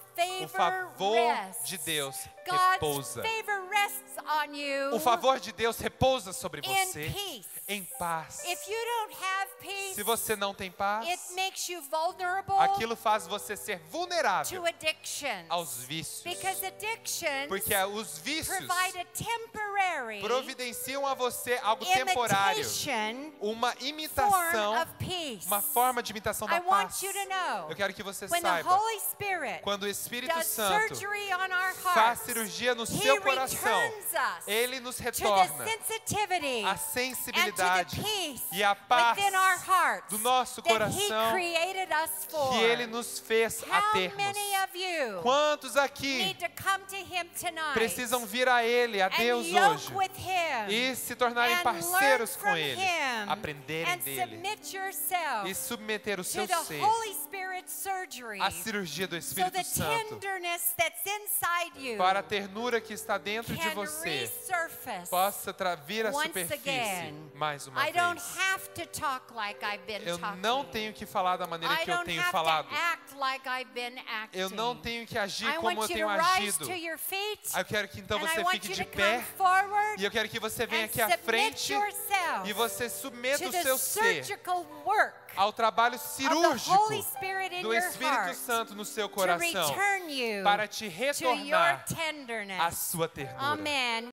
[SPEAKER 2] o
[SPEAKER 1] favor
[SPEAKER 2] favor
[SPEAKER 1] rests.
[SPEAKER 2] de Deus
[SPEAKER 1] God's
[SPEAKER 2] repousa.
[SPEAKER 1] favor rests on you
[SPEAKER 2] O favor de Deus repousa sobre
[SPEAKER 1] in
[SPEAKER 2] você
[SPEAKER 1] peace.
[SPEAKER 2] em paz.
[SPEAKER 1] If you don't have peace,
[SPEAKER 2] Se você não tem paz,
[SPEAKER 1] it makes you vulnerable
[SPEAKER 2] aquilo faz você ser vulnerável
[SPEAKER 1] to addictions.
[SPEAKER 2] aos vícios.
[SPEAKER 1] Because addictions
[SPEAKER 2] Porque os vícios
[SPEAKER 1] provide a temporary
[SPEAKER 2] providenciam a você algo temporário,
[SPEAKER 1] imitation
[SPEAKER 2] uma
[SPEAKER 1] form
[SPEAKER 2] imitação,
[SPEAKER 1] of peace.
[SPEAKER 2] uma forma de imitação da
[SPEAKER 1] I
[SPEAKER 2] paz.
[SPEAKER 1] want you to know,
[SPEAKER 2] Eu quero que você
[SPEAKER 1] when the
[SPEAKER 2] saiba,
[SPEAKER 1] Holy Spirit
[SPEAKER 2] quando o Espírito
[SPEAKER 1] does
[SPEAKER 2] Santo
[SPEAKER 1] surgery on our
[SPEAKER 2] faz
[SPEAKER 1] hearts,
[SPEAKER 2] cirurgia no
[SPEAKER 1] He
[SPEAKER 2] seu coração,
[SPEAKER 1] returns us
[SPEAKER 2] Ele nos
[SPEAKER 1] to the
[SPEAKER 2] retorna
[SPEAKER 1] sensitivity
[SPEAKER 2] a
[SPEAKER 1] and to the
[SPEAKER 2] sensibilidade
[SPEAKER 1] peace
[SPEAKER 2] e a paz
[SPEAKER 1] within our hearts
[SPEAKER 2] do nosso
[SPEAKER 1] that He
[SPEAKER 2] coração
[SPEAKER 1] created us for.
[SPEAKER 2] que Ele nos fez a
[SPEAKER 1] How
[SPEAKER 2] termos.
[SPEAKER 1] many of you
[SPEAKER 2] Quantos aqui
[SPEAKER 1] need to come to Him tonight
[SPEAKER 2] precisam vir a Ele, a
[SPEAKER 1] and
[SPEAKER 2] Deus
[SPEAKER 1] yoke
[SPEAKER 2] hoje,
[SPEAKER 1] with Him
[SPEAKER 2] e se tornarem
[SPEAKER 1] and
[SPEAKER 2] parceiros
[SPEAKER 1] learn
[SPEAKER 2] com
[SPEAKER 1] from
[SPEAKER 2] Ele,
[SPEAKER 1] Him
[SPEAKER 2] aprenderem
[SPEAKER 1] and
[SPEAKER 2] dele
[SPEAKER 1] submit yourself
[SPEAKER 2] e submeter o
[SPEAKER 1] to
[SPEAKER 2] seu
[SPEAKER 1] the
[SPEAKER 2] ser
[SPEAKER 1] Holy Spirit surgery
[SPEAKER 2] à cirurgia do
[SPEAKER 1] so
[SPEAKER 2] Espírito
[SPEAKER 1] the
[SPEAKER 2] Santo,
[SPEAKER 1] tenderness that's inside you
[SPEAKER 2] para a ternura que está dentro de
[SPEAKER 1] can
[SPEAKER 2] você
[SPEAKER 1] resurface
[SPEAKER 2] possa vir à
[SPEAKER 1] once
[SPEAKER 2] superfície
[SPEAKER 1] again.
[SPEAKER 2] mais uma
[SPEAKER 1] I don't
[SPEAKER 2] vez.
[SPEAKER 1] have to talk like I've been
[SPEAKER 2] Eu
[SPEAKER 1] talking.
[SPEAKER 2] não tenho que falar da maneira
[SPEAKER 1] I
[SPEAKER 2] que eu
[SPEAKER 1] don't
[SPEAKER 2] tenho
[SPEAKER 1] have
[SPEAKER 2] falado.
[SPEAKER 1] to act like I've been acting.
[SPEAKER 2] Eu não tenho que agir
[SPEAKER 1] I
[SPEAKER 2] como eu
[SPEAKER 1] want you
[SPEAKER 2] tenho
[SPEAKER 1] to rise
[SPEAKER 2] agido.
[SPEAKER 1] to your feet,
[SPEAKER 2] Eu quero que então
[SPEAKER 1] and I
[SPEAKER 2] você
[SPEAKER 1] want
[SPEAKER 2] fique
[SPEAKER 1] you
[SPEAKER 2] de
[SPEAKER 1] to
[SPEAKER 2] pé
[SPEAKER 1] come forward
[SPEAKER 2] e eu quero que você venha
[SPEAKER 1] and
[SPEAKER 2] aqui à
[SPEAKER 1] submit
[SPEAKER 2] frente
[SPEAKER 1] yourself
[SPEAKER 2] e você submeta
[SPEAKER 1] to
[SPEAKER 2] o
[SPEAKER 1] the
[SPEAKER 2] seu ser
[SPEAKER 1] surgical work
[SPEAKER 2] ao trabalho
[SPEAKER 1] of the
[SPEAKER 2] cirúrgico
[SPEAKER 1] Holy Spirit in
[SPEAKER 2] do
[SPEAKER 1] your
[SPEAKER 2] Espírito
[SPEAKER 1] heart
[SPEAKER 2] Santo no seu
[SPEAKER 1] to
[SPEAKER 2] coração
[SPEAKER 1] return you
[SPEAKER 2] para te
[SPEAKER 1] to your
[SPEAKER 2] retornar à
[SPEAKER 1] tenderness.
[SPEAKER 2] sua ternura.
[SPEAKER 1] Amen.